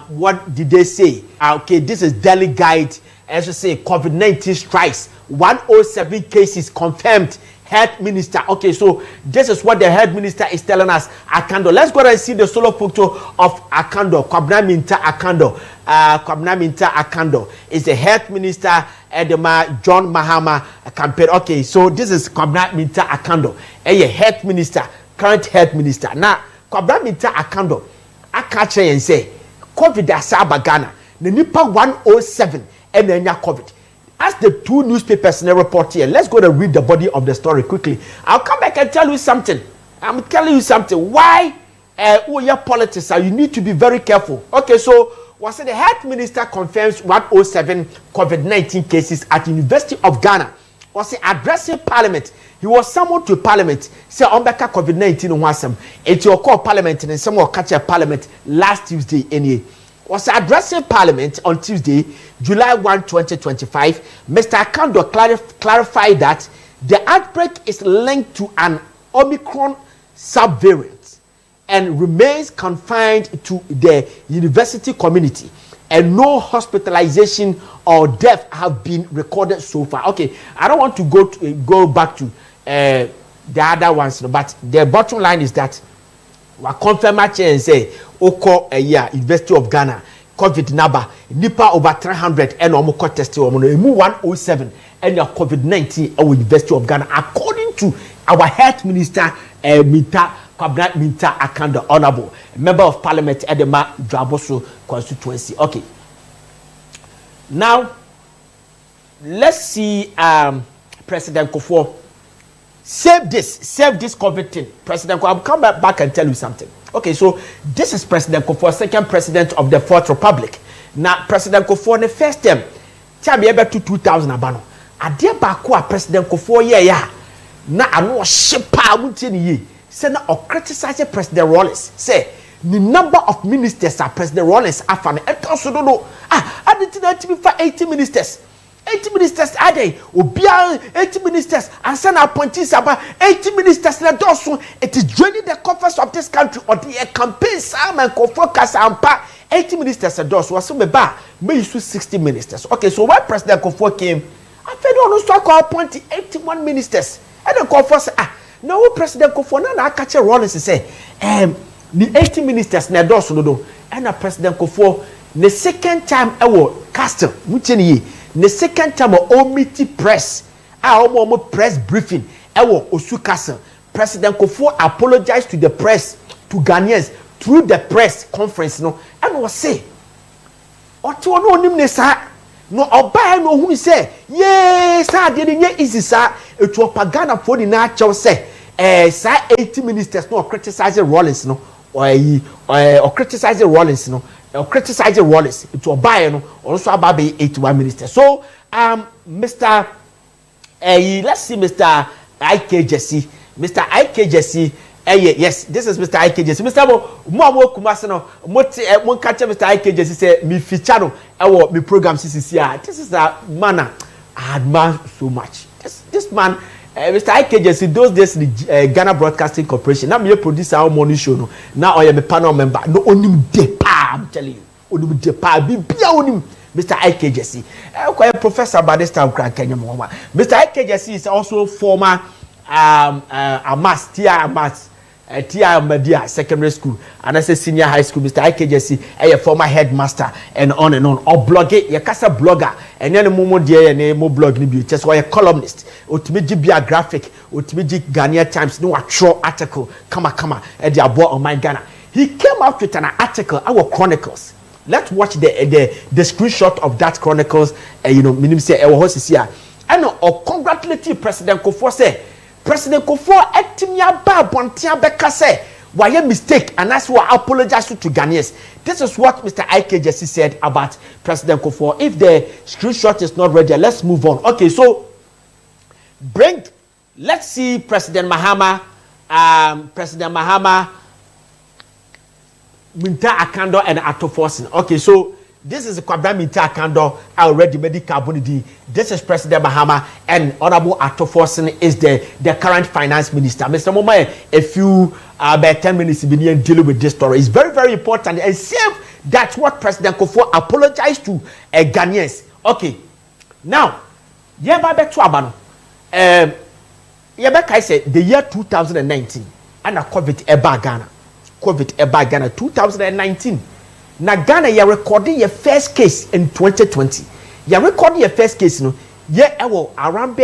What did they say? Okay, this is Daily Guide. As you say, COVID-19 strikes. 107 cases confirmed. Health minister. Okay, so this is what the health minister is telling us. Akando. Let's go and see the solo photo of Akando. Kwame Ziega Akando is the health minister edema John Mahama campaign. Okay, so this is Kwabena Minta Akando, health minister, current health minister. Now Kwabena Minta Akando akache and say COVID asaba Ghana the nipa 107 and then COVID. As the two newspapers in the report here, let's go and read the body of the story quickly. I'll come back and tell you something. I'm telling you something. Why your politics are, you need to be very careful. Okay, so was the health minister confirms 107 COVID-19 cases at University of Ghana. Was he addressing parliament? He was summoned to parliament. Say on back COVID-19 wasam. It's your call parliament and some will catch a parliament last Tuesday anyway. Was addressing parliament on Tuesday, July 1, 2025. Mr. Akando clarified that the outbreak is linked to an Omicron subvariant and remains confined to the university community, and no hospitalization or death have been recorded so far. Okay, I don't want to go back to the other ones, but the bottom line is that we confirm and say Oko University of Ghana COVID number nipa over 300 and omoko tested 107 and your COVID-19 at University of Ghana according to our health minister Kwabena Minta Akando, honorable member of parliament Edema Dwaboso constituency. Okay, now let's see President Kufuor save this COVID thing. President Kufuor, I'll come back and tell you something. Okay, so this is President Kufuor, second president of the Fourth Republic. Now President Kufuor the first term tiabe ebe to 2000 abano ade ba ko a President Kufuor ya na ano hyepa mutini yi say na or criticize President Rawlings say the number of ministers are President Rawlings afan etoso do no aditi na tibi fa 80 ministers are there obia 80 ministers and send appointees about 80 ministers na doso. It is draining the coffers of this country or the campaign sam and focus and 80 ministers are doso was be ba may use 60 ministers. Okay, so when President Kufuor came I fed on so call appoint 81 ministers and the Kufuor no President Kufuor na catch a Rawlings say the 80 ministers na doso no and President Kufuor the second time ewo castle mutini the second time omiti press press briefing ewo Osu Castle. President Kufuor apologized to the press, to Ghanaians through the press conference no and was say oto no nim ne sa no oba no hu say yes sa de nye easy sa etu opagana for the na chaw say sa 80 ministers no criticize Rawlings no or criticize Rawlings no criticize Rawlings to oba no also about 81 ministers. So Mr. Let's see Mr. IKJC. Mr. IKJC yes, this is Mr. IKJC. Mr. Mo Kumasi no mo catch Mr. IKJC say me feature no ewo me program CCC. This is a man I admire so much. This man Mr. IKJC those days the Ghana Broadcasting Corporation now me producer our morning show no now I am a panel member no onim de pa I'm telling you onim de pa bibia onim Mr. IKJC Professor Badesta Kenya Mama. Mr. IKJC is also former Amas Tia Media Secondary School and as a senior high school. Mr. IKJC a former headmaster and on or blogger ya kasa blogger and then momo dia na mo blog ni bi just why a columnist otimiji bia graphic otimiji Ghanaian Times no atro article kama e dia boy on my Ghana. He came out with an article our chronicles. Let's watch the screenshot of that chronicles minim say e wo hosisia and or congratulate President Kufuor say President Kufuor etimia ba bontia beka say why a mistake and that's why I apologize to Ghanaians. This is what Mr. IKJC said about President Kufuor. If the screenshot is not ready, let's move on. Okay, so let's see President Mahama Minta Akando and Atoforsin. Okay, so this is Kwabena Minta Akando already medical bonidi. This is President Mahama and Honorable Atoforsin is the current finance minister. Mr. Moma, a few about 10 minutes been here dealing with this story. It's very, very important and save that's what President Kufuor apologized to Ghanaians. Okay, now yeba beto abano. Yeba said the year 2019 and a COVID eba Ghana 2019. Na Ghana ya recording your first case in 2020. ya record your first case no ye ewo around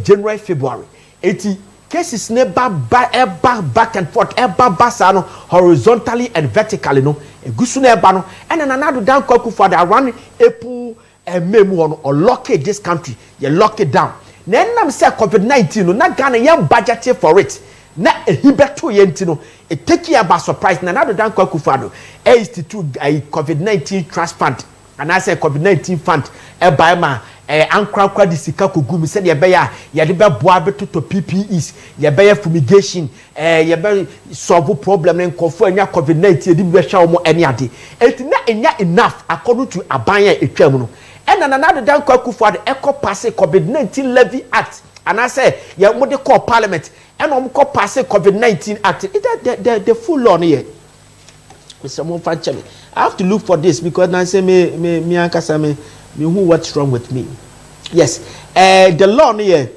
January February 80 cases never back and forth basa no horizontally and vertically no egusu na eba no and another down kwaku for the around April memu or lock it this country you lock it down na nam say COVID-19 no na Ghana yam budget for it na ehibeto yenti no it take you by surprise na another down kwaku for no institute COVID-19 trust fund and I say COVID-19 fund by ma ankra di sika kogum se ye be ya ye de be boa beto to PPEs ye be ya fumigation ye be solve problem ne nkofo anya COVID-19 di be hwa mo ani ade enti na enya enough according to aban ya etwam no ena na na dan kwakufu ade eco pass COVID-19 levy act and I say ye mo de call parliament ena mo call pass COVID-19 act the full law here Mr. Monfachemi I have to look for this because now say me ankasa me who what's wrong with me yes the law here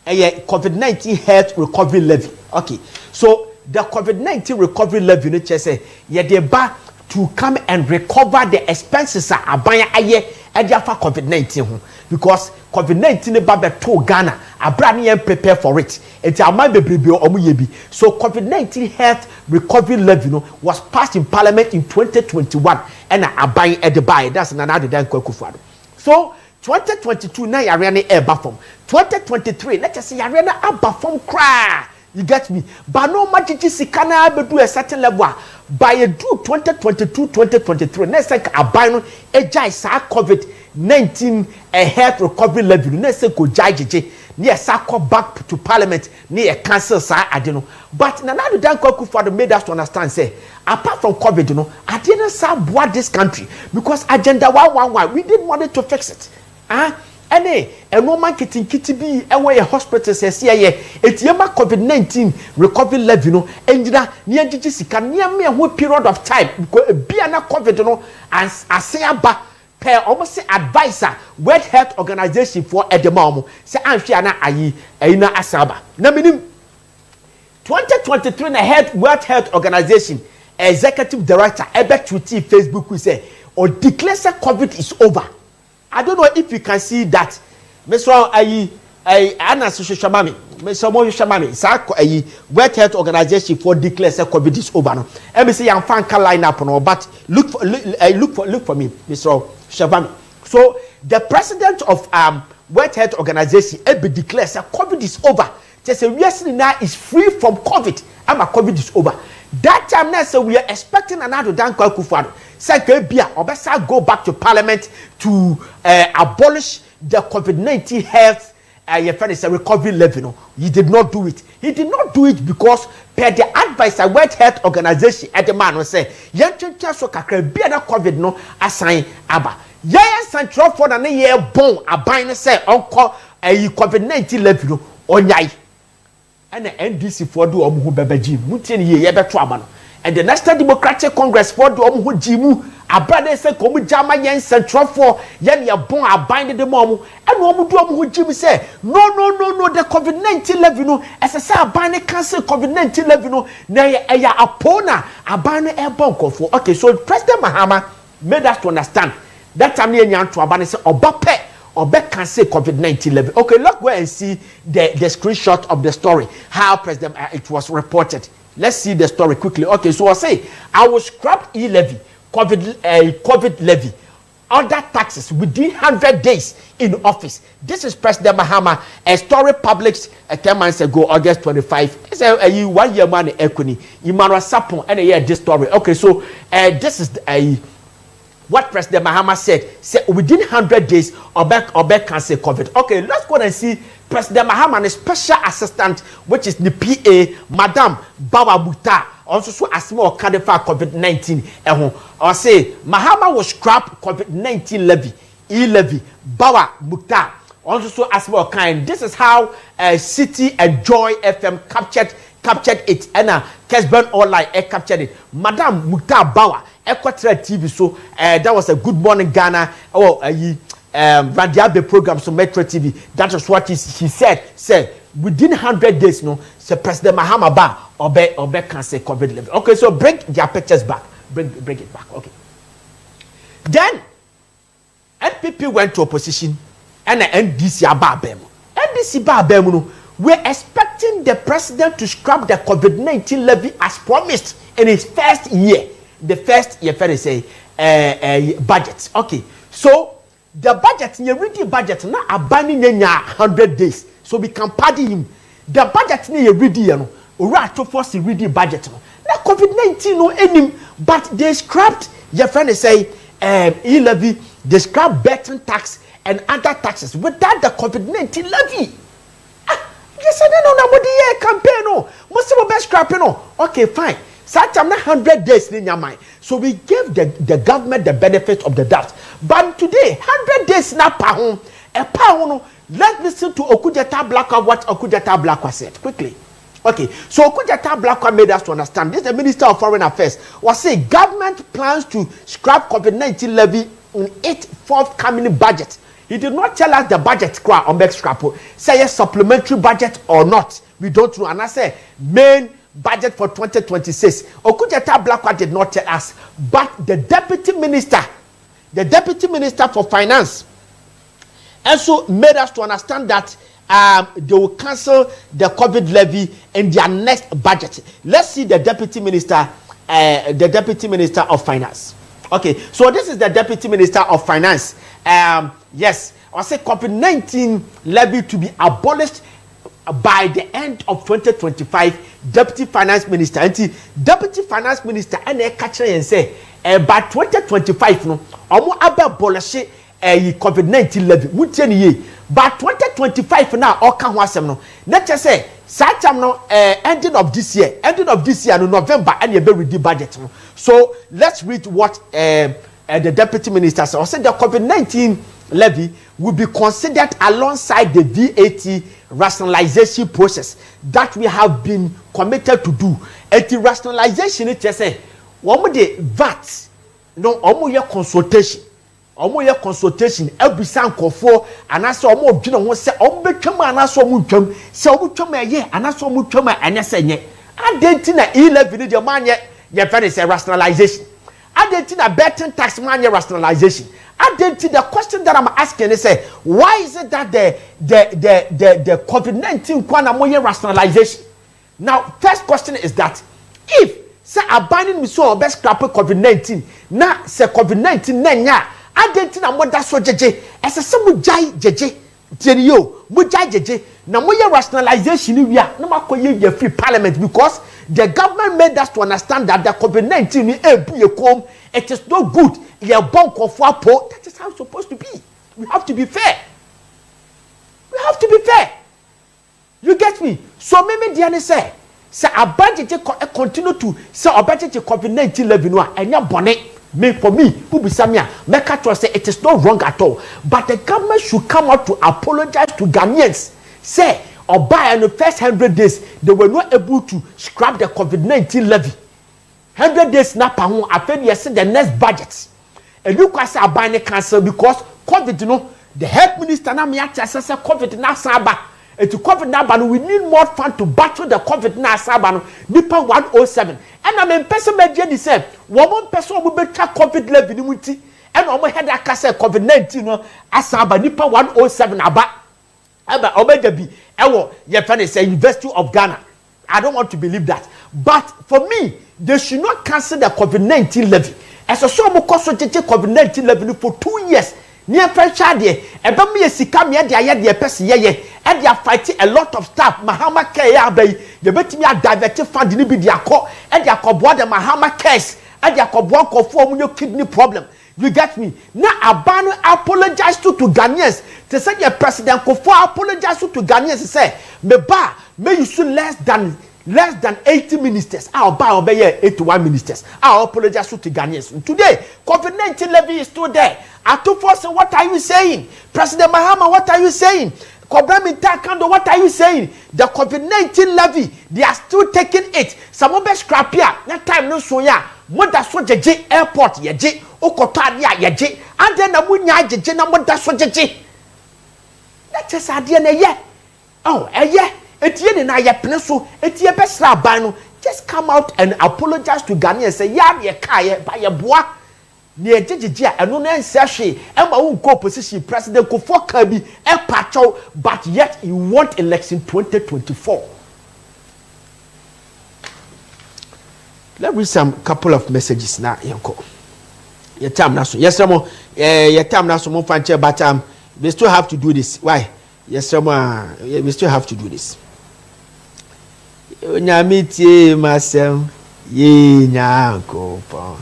COVID-19 health recovery levy okay so the COVID-19 recovery levy no say ye dey ba to come and recover the expenses abanya aye for COVID-19 because COVID-19 ba beto Ghana abra ne prepare for it it aman bebrebe omuyebi so COVID-19 health recovery levy no was passed in parliament in 2021 and aban buy that's another dan kwakufu so 2022 na yare na eba from 2023 let's say yare na aba from cry you get me but no magiji sika na bedu a certain level by a do 2022 2023 next like aban no ejai sa COVID-19 health recovery levy next say go jajeje near sako back to parliament near cancel sa adeno but na do dan kwakufu made us to understand say apart from COVID you know I didn't say board this country because agenda 111 we didn't want to fix it ene eno marketing kiti bi ewe hospital sese ye etiema COVID-19 recovery levy no enjina ne agigi sika ne me ho period of time because bia na COVID no ase aba per almost advisor World Health Organization for edema say anhwe na ayi na asaba na minim 2023 na World Health Organization executive director ebe tweet Facebook we say or declare COVID is over. I don't know if you can see that. Mr. Anna Shamami, Mr. Mo Shamami, World Health Organization for declare COVID is over. No, me say I'm fan can line up no, but look for me, Mr. Shamami. So the president of World Health Organization declares that COVID is over. They say yes now is free from COVID. COVID is over. That time now so we are expecting another Dan Kwakufu. Say Obesa go back to parliament to abolish the COVID-19 health recovery levy. No, he did not do it. He did not do it because per the advice of World Health Organization at the man say yancha so kakra bia na COVID no assign aba. Yan central for na ye bon aban say onko COVID-19 levy no onyai. And the NDC for do omu bebeji mutie ye beto aba no and the National Democratic Congress for do omu jimu abade say komu jama yen central for yen ya bon aban de mom and omu do omu jimu say no the COVID-19 levy no esese aban cancel COVID-19 levy no na ya apona aban e bon kofo okay so President Mahama made us to understand that time ye nyan to aban say obape or back can say COVID-19 levy. Okay, let's go and see the screenshot of the story. How President it was reported. Let's see the story quickly. Okay, so I say I will scrap e-levy, COVID levy, other taxes within 100 days in office. This is President Mahama. A story published 10 months ago, August 25. It's a 1 year man equity. Imara Sapon and a year this story. Okay, so this is what President Mahama said within 100 days Obek can say COVID. Okay, let's go and see President Mahama and a special assistant, which is the PA, Madam Bawa Buta, also so as more for COVID-19. Or say Mahama will scrap COVID-19 levy, e-levy, Bawa Buta, also so as more kind. This is how City and Joy FM captured it, and Kesben Online captured it. Madam Muta Bawa. Equatorial TV, so that was a Good Morning Ghana Randiabe program, so Metro TV. That was what he said. Said within 100 days, no, so President Mahama ba Obe can say COVID level. Okay, so bring their pictures back. Bring it back. Okay. Then NPP went to opposition and the NDC ababem. NDC babem no, we're expecting the president to scrap the COVID-19 levy as promised in his first year. The first year, fair to say, budget. Okay, so the budget, you read the budget, now abandoning 100 days, so we can pardon him. The budget, you read the right to force read the budget. Now COVID-19 no any, but they scrapped. Your friend say, e-levy, they scrapped betting tax and other taxes without the COVID-19 levy. Yes, I don't know what the year campaign. No, most of the best scrapping. No, okay, fine. Such I'm not 100 days in your mind. So we gave the government the benefit of the doubt. But today, 100 days now, let's listen to Okudjata Blakwa, what Okudjata Blakwa said quickly. Okay, so Okudjata Blakwa made us to understand. This is the Minister of Foreign Affairs. Was saying government plans to scrap COVID-19 levy in its forthcoming budget. He did not tell us the budget on back scrap. Say a supplementary budget or not. We don't know. And I say main budget for 2026. Okudjata Blakwa did not tell us, but the deputy minister for finance also made us to understand that they will cancel the COVID levy in their next budget. Let's see the deputy minister of finance. Okay, so this is the deputy minister of finance. Yes, I say COVID-19 levy to be abolished by the end of 2025. Deputy finance minister, deputy finance minister, and a catcher and say, by 2025, no, omo abolish COVID-19 levy. By 2025 now, all can wasem no. Let's just say, such no ending of this year, no November, and you be with the budget. No. So let's read what the deputy minister said. I said the COVID-19 levy will be considered alongside the VAT rationalization process that we have been committed to do. And the rationalization is just say, one of the VAT, no, omo consultation every sanko for and I saw more of one say, Ombetama and I saw mutum, so mutum ye, and I saw mutuma and I say, I didn't know 11 your man yet, your friend is a rationalization. I didn't know betting tax man rationalization. I didn't the question that I'm asking is say, why is it that the COVID-19 kwanamoye rationalization? Now, first question is that if say abandoning me so best scrap COVID-19, na say COVID-19 nenya, I didn't know what that's so jeje. As a some jai jeje, jerio, mujai jeje. Na moye rationalization we are no makoye your free parliament because the government made us to understand that the COVID-19 it is no good. That is how it's supposed to be. We have to be fair. You get me? So maybe Diane say a budget continue to say a budget COVID-19 level and your bonnet. Me for me, who be Samia, make us say it is not wrong at all. But the government should come out to apologize to Ghanaians. Say or by in the first 100 days they were not able to scrap the COVID-19 levy. 100 days now, I feel you the next budget. And you can say I cancel because COVID, you know, the health minister now me says COVID now saba. And to COVID now, we need more funds to battle the COVID now saba. Nipa 107. And I mean, person made the same. One person will be COVID level immunity. And I had that case COVID-19 no asaba nipa 107 aba. Aba obedebi. Ewo your friend is University of Ghana. I don't want to believe that. But for me, they should not cancel the COVID-19 levy. As a so much COVID-19 levy for 2 years. Near French idea, and me a sikami the person ye, and they are fighting a lot of stuff. Mahama Kaya bay, you bet me a diverted fund in the call, and they are called the Mahama case, and they are called for your kidney problem. You get me? Now Abano apologize to Ghanaians. To say your president Kofo apologize to Ghanaians. Say, may you soon less than 80 ministers. I'll buy 81 ministers. I'll apologize to Ghanaians. Today, COVID-19 levy is still there. Atufo, what are you saying? President Mahama, what are you saying? Kobrami Takando, what are you saying? The COVID-19 levy, they are still taking it. Some of us scrap here. That time no so ya. Mother so jeje airport yeje. Okotadia yeje. And then a munya jeje na mother so jeje. That's just idea na ye. Oh, yeah. Etienne na ye peneso. Etie besra bano. Just come out and apologize to Ghanaians and say, yeah, ye kaye by your bois. near Jijia and no sachet, and my own co-position President Kofo Kabi, and Pacho, but yet you want election 2024. Let me read some couple of messages now, Yanko. Your time now, so yes, some your time now, so more fancy, but we still have to do this. Why? Yes, some we still have to do this. Nyamiti masem ye nyanko pa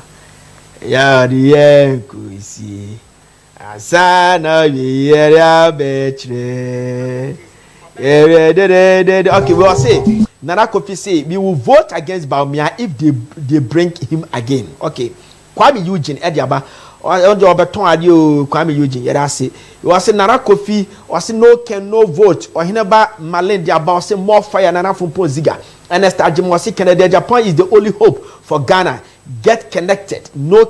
ya diye kuisi asana yera betre. Okay, we will say Nana Kofi say we will vote against Baumia if they bring him again. Okay, Kwame Eugene Ediaba on the Oberton adio Kwame Eugene yera say you will say Nana Kofi or say no vote or hinaba Malen Diaba say more fire Nana from Ziega. And Ernest Canada Japan is the only hope for Ghana. Get connected. No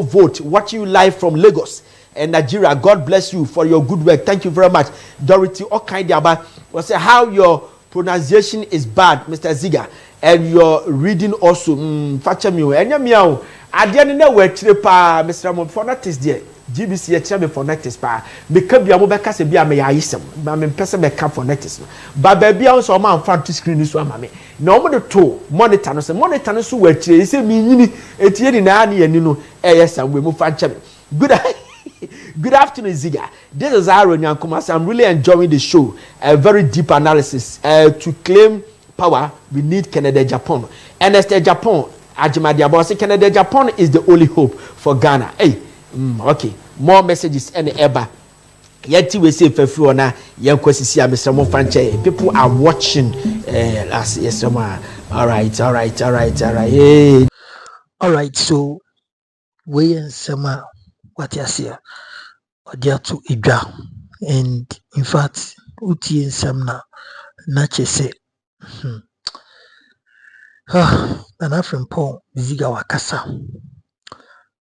vote. Watching you live from Lagos and Nigeria. God bless you for your good work. Thank you very much. Dorothy Okaidiaba will say how your pronunciation is bad, Mr. Ziega, and your reading also. Fachamiu. And yamiao. I didn't know where Tripa, Mr. Ramon, for not is there. GBC chairman for next pa because be abobeka se bia me yayisem ma me pese me ka for next ba ba bia so ma fan to screen so ama me na omo de to monitor no so wa kire se mi nyini etie ni na ani no yesam we mu fan cheme good afternoon Ziega. This is Aaron Yankumas. I'm really enjoying the show. A very deep analysis to claim power we need Canada Japan and as the Japan Ajimadi Abose Canada Japan is the only hope for Ghana. Hey, okay, more messages and ever. Yet we say for na young kwesisi Mr. Mofanche. People are watching. Last yes, all right. Hey. All right, so we and Sama what you say, or there to Idra, and in fact, Uti and Samna, Nache say, an African Paul Ziega Wakasa.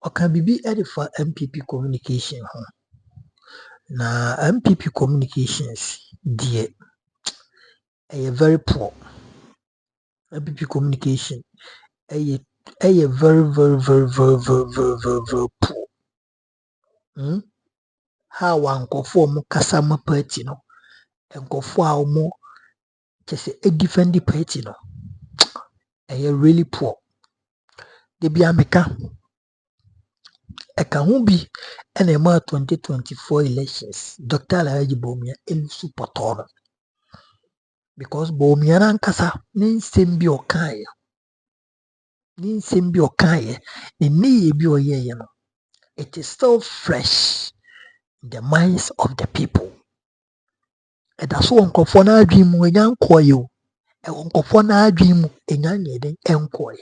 Or can be added for NPP communication. Now NPP communications, dear, are very poor. NPP communication, are very poor. How one go for more Kasama party, no, and go for more just a defend party, no, are really poor. They be America. Eka be and a 2024 elections. Dr. Alaji Bomia in Supportor. Because Bomia and Kasa nin sembi okaya. Nin sembi okaya. Ni be o ye. It is still fresh in the minds of the people. And that's one kofona dream when young koyo. And one kofona dream in young enquire.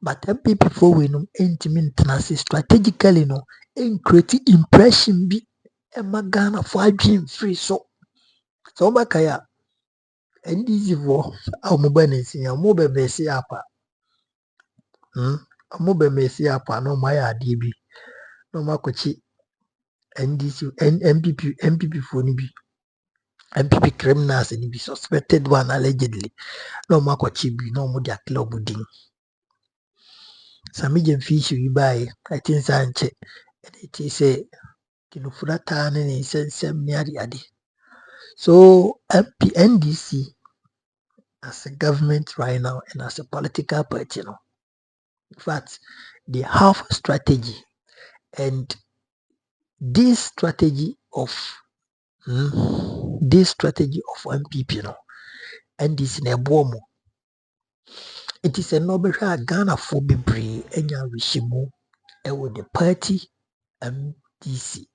But NPP for we no intimate strategically no in create impression be e magana for dream free so makaya and easy for amubanesi amube besi apa amube besi apa no maya adibi no makochi NDC NPP for ni bi NPP criminals ni bi suspected one allegedly no makochi bi no mo dia club din Samijan fish you buy, I think Sanche, and it is a Kinufurata and sem near. So NDC as a government right now and as a political party, in fact, they have a strategy, and this strategy of NPP, NDC Nebomo. It is a noble Ghana for Bibri and Yarishimu with the party MDC,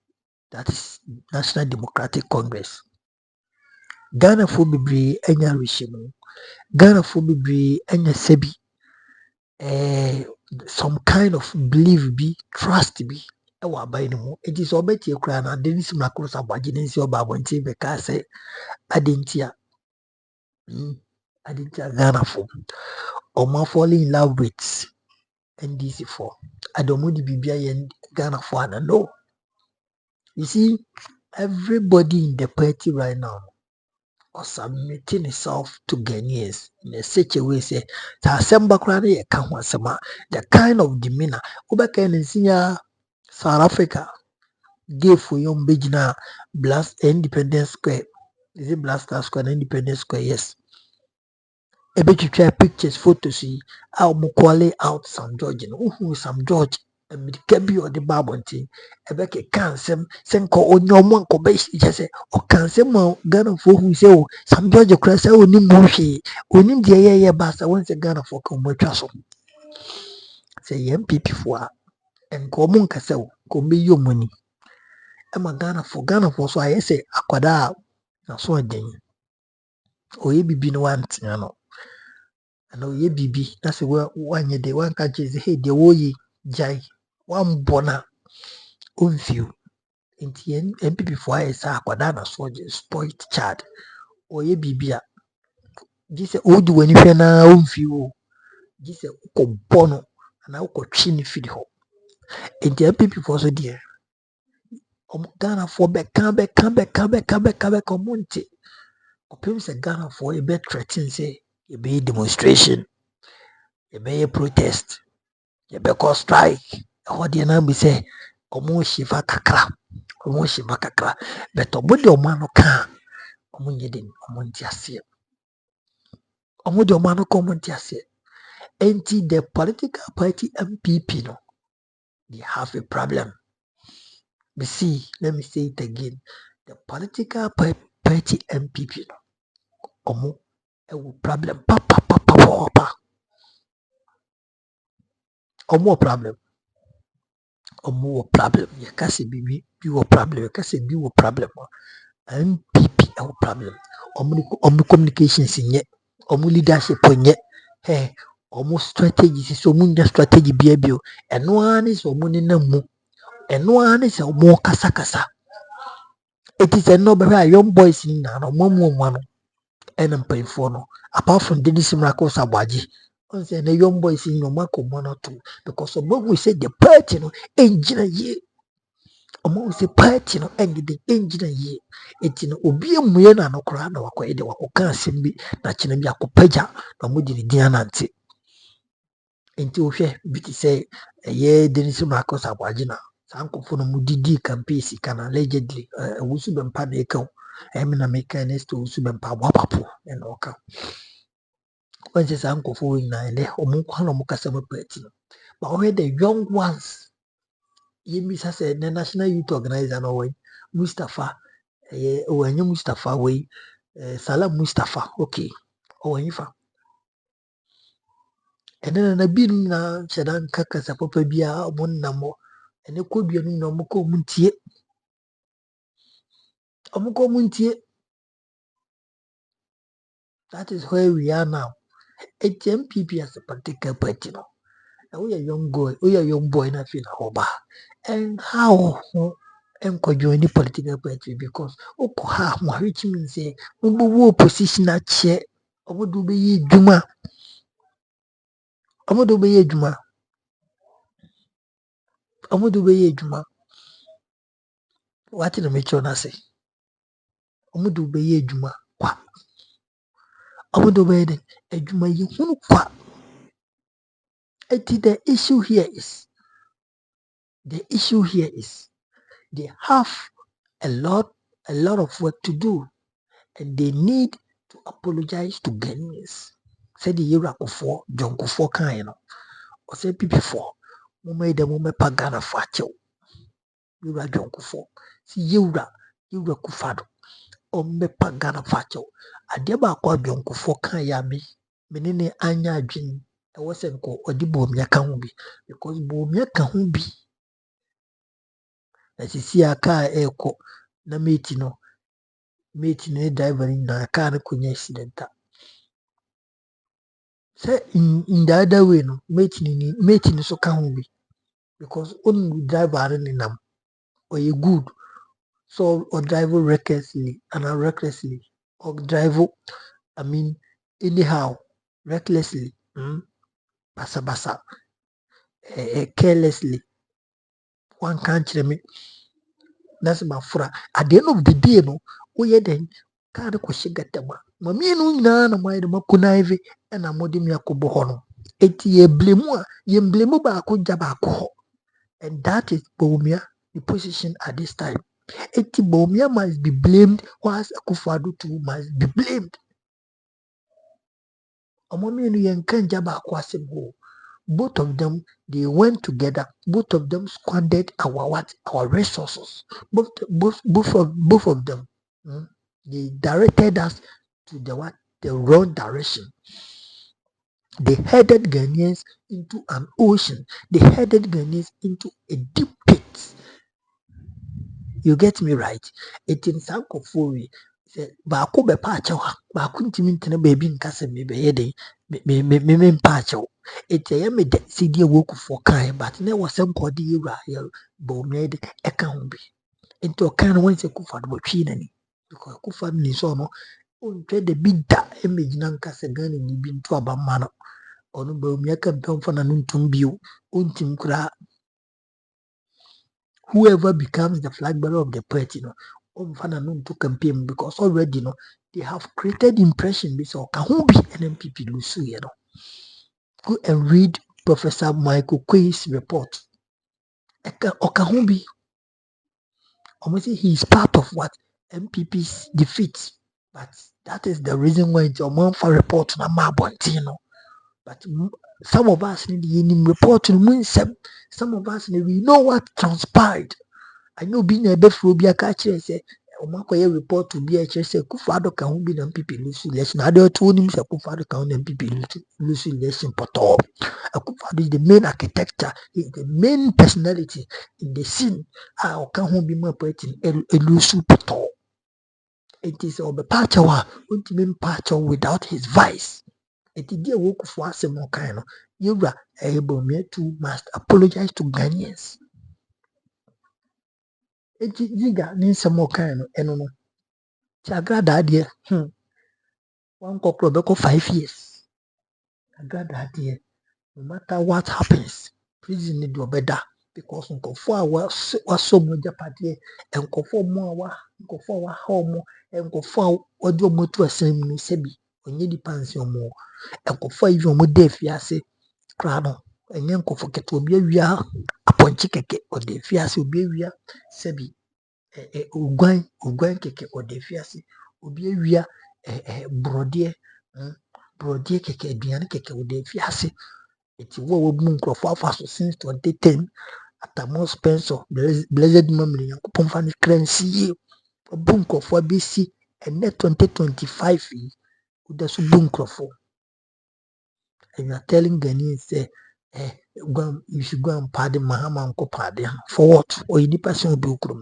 that is National Democratic Congress. Ghana for Bibri and Yarishimu, Ghana for Bibri and Sebi, some kind of belief be, trust be. It is obeti a crown and Dennis Macros Abajinesi or Babonti Becase Adentia Ghana for. Or more falling in love with NDC for. I don't want to be in Ghana for no. You see, everybody in the party right now, or submitting itself to Ghanaians in such a way say the kind of demeanor Ubaka in senior South Africa gave for young Bejina Blast Independence Square. Is it Blaster Square Independence Square? Yes. A bit you try pictures, photos, I'll quality out some George and some George. And with Kebi or the Babonti, a beck a cansem, send call on your monk or base, just say, or cansem, gun for who say, oh, some George Cress, oh, Nimbushi, when in the air, basta once a gun for Combo say NPP for and common castle, come be your money. I'm a Ghana for so I say, Agradaa, na so a ding. O ye bibi no want, you know. And oh ye bibi, that's a one year day, one country is hey, the woy, jai, one bona. Unfew nti NPP for ayɛ sɛ akwadaa na so spoilt child ɔyɛ biribi a gye sɛ wodi w'ani hwɛ na unfew o gye sɛ wokɔbɔ no anaa wokɔtwe ne firi hɔ nti NPP for so deɛ ɔmo Ghanafoɔ bɛka ɔmo nte ɔpem sɛ Ghanafoɔ yɛbɛthreaten sɛ yɛbɛyɛ demonstration yɛbɛyɛ protest yɛbɛkɔ strike ɛhɔ deɛ na bi sɛ ɔmo hyefa kakra but ɔmo de ɔmo ano ka ɔmo nyɛ den ɔmo nte aseɛ ɔmo de ɔmo ano ka ɔmo nte aseɛ enti the political party NPP no they have a problem. You see, let me say it again, the political party NPP no ɔmo ɛwɔ problem pa ɔmo wɔ problem yɛka sɛ bi wɔ problem yɛka sɛ bi wɔ problem NPP ɛwɔ problem ɔmo communications nyɛ ɔmo leadership nyɛ ɔmo strategy sɛ ɔmo nya strategy bia bio ɛno ara ne sɛ ɔmo nenam mu ɛno ara ne sɛ ɔmo kasakasa eti sɛ no bɛhwɛ a young boys ni na ɔmo ano ɛna mpanyinfoɔ no apart from Dennis Mrakos Abɔagye ɔn sɛ na young boys ni ɔmo akɔ ɔmo ano to because ɔmo hu sɛ the party no ɛngyina yie ɔmo hu sɛ party no ɛngyina yie eti no obi emue na no koraa na wakɔyɛ de wakɔka asɛm bi na kyerɛ bi akɔpagya na ɔmo de ne din anante enti wohwɛ bi te sɛ ɛyɛ Dennis Mrakos Abɔagye na saa nkɔfo no mo didi campaign sika na allegedly wusu bɛmpa na ɛka o ɛmi na meka next wusu bɛmpa aboapapo ɛna ɔka wɔn sɛ saa nkɔfo wɔ nyinaa ɛnɛ ɔmo nkwa na ɔmo kasa mo party no but ɔhwɛ the young ones yɛmmisa sɛ ne national youth organizer no wɔyi Mustapha ɛyɛ ɔwɔnyɛ Mustapha wɔyi Salam Mustapha okay ɔwɔnyi fa ɛnɛ na bi no nyinaa hyɛ da nka kasa papa biara ɔmo nam hɔ ɛnɛ kɔdua no nyinaa ɔmo kɔ ɔmo ntie that is where we are now eti NPP as a political party no woyɛ young boy na fi na ɔba and how ɛnkɔ join the political party because wokɔ ha mo which means sɛ wobɛwɔ opposition akyɛ ɔmo de wobɛyɛ adwuma wate na mekyerɛ no ase ɔmo de wobɛyɛ adwuma kwa ɔmo de wobɛyɛ dɛ adwuma yɛ hunu kwa eti the issue here is they have a lot of work to do and they need to apologize to Ghanaians. Said the Yurakofor, John Kofor Kaino, or say people who made the moment Pagana Facho. Yura John Kofor, see Yura Kufado, or me Pagana Facho. I deba kwa John Kofor Kayami, menene Anya Jin, I wasn't called Odibo Miakambi, because Bomia Kahumbi. As you see a car echo, na mate no driver in a car kunya accident. Say in the other way no mate ni so can be because only driver in them or you good so or drive recklessly or drive anyhow recklessly basa carelessly one can't me that's my friend at the end of the day no then Kade ko shigatama. Mami no nyina na mo de makunaive na mo de me akobo ho no. Eti ye blemu ba ko gya ba ko. And that is Bawumia, the position at this time. Eti Bawumia must be blamed, whilst Akufo-Addo too must be blamed. Omomi no yenkan gya ba ko asem ho. Both of them, they went together. Both of them squandered our resources. Both of them, they directed us to the wrong direction. They headed Ghanaians into an ocean. They headed Ghanaians into a deep pit. You get me right? It in Sankofori. Baako bɛpa akyɛw ha baako ntumi ntena baabi nka sɛ mebɛyɛ den me mpa akyɛw ɛti ɛyɛ me dɛ sɛ deɛ wɔkufoɔ kae but na ɛwɔ sɛ nkɔde yɛwura yɛ Bawumia de ɛka ho bi nti ɔka no wɔn sɛ Akufo-Addo wɔtwii n'ani because Akufo-Addo ni sɛ ɔno ɔntwɛ da bi da ɛmmɛgyina nka sɛ Ghana ni bi nto aba mma no ɔno Bawumia ka mpɛmfa na no ntom bio ɔntim koraa. Whoever becomes the flag bearer of the party, to campaign because already they have created impression based on Kahubi and NPP Lusu. Go and read Professor Michael Kwei's report. Okahumbi, almost he is part of what NPP's defeat, but that is the reason why it's a month for report na Mabontino. But some of us need the report to some of us we know what transpired. I know being a befro be a catcher say Omakoye report to be a chess Akufo-Addo can be an MPP lose election. I don't told him Akufo-Addo can MPP lose election poto. Akufo-Addo is the main architecture, is the main personality in the scene. I can be more poetic a lose poto. It is of a patcher ultimate patcher without his vice. It is dear work for us more kind of you are able me to must apologize to Ghanaians. Eti Ziega ne nsɛm ɔkae no ɛno no Agradaa deɛ wankɔkorɔ bɛkɔ 5 years. Agradaa deɛ no matter what happens prison ne deɛ ɔbɛda because nkɔfoɔ a wasɔ mu agyapadeɛ nkɔfoɔ a waha ɔmo nkɔfoɔ a wɔde ɔmo to asɛm mu no sɛbi ɔnyɛ nipa nsi ɔmo nkɔfoɔ a yi ɔmo da afiase koraa no ɛnyɛ nkɔfoɔ kɛtɛ obi awia apɔnkye kɛkɛ ɔda afiase obi awia sɛbi Oguan keke ɔda afiase obi awia borɔdeɛ keke aduane keke ɔda afiase eti wo a wabu nkurɔfoɔ afa so since 2010 Atamo Spencer blessed memory Nyankopɔn fa ne kra nsie wabu nkurɔfoɔ abɛsi ɛnɛ 2025 yi woda so bu nkurɔfoɔ and you are telling Ghanaians say you should go and pardon Mahama nko pardon for what ɔyɛ nipa sɛ obi okurum.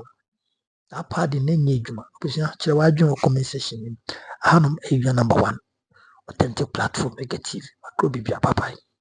That part in any juma. Comment section. Hanum area number 1. Authentic platform negative. Bye bye.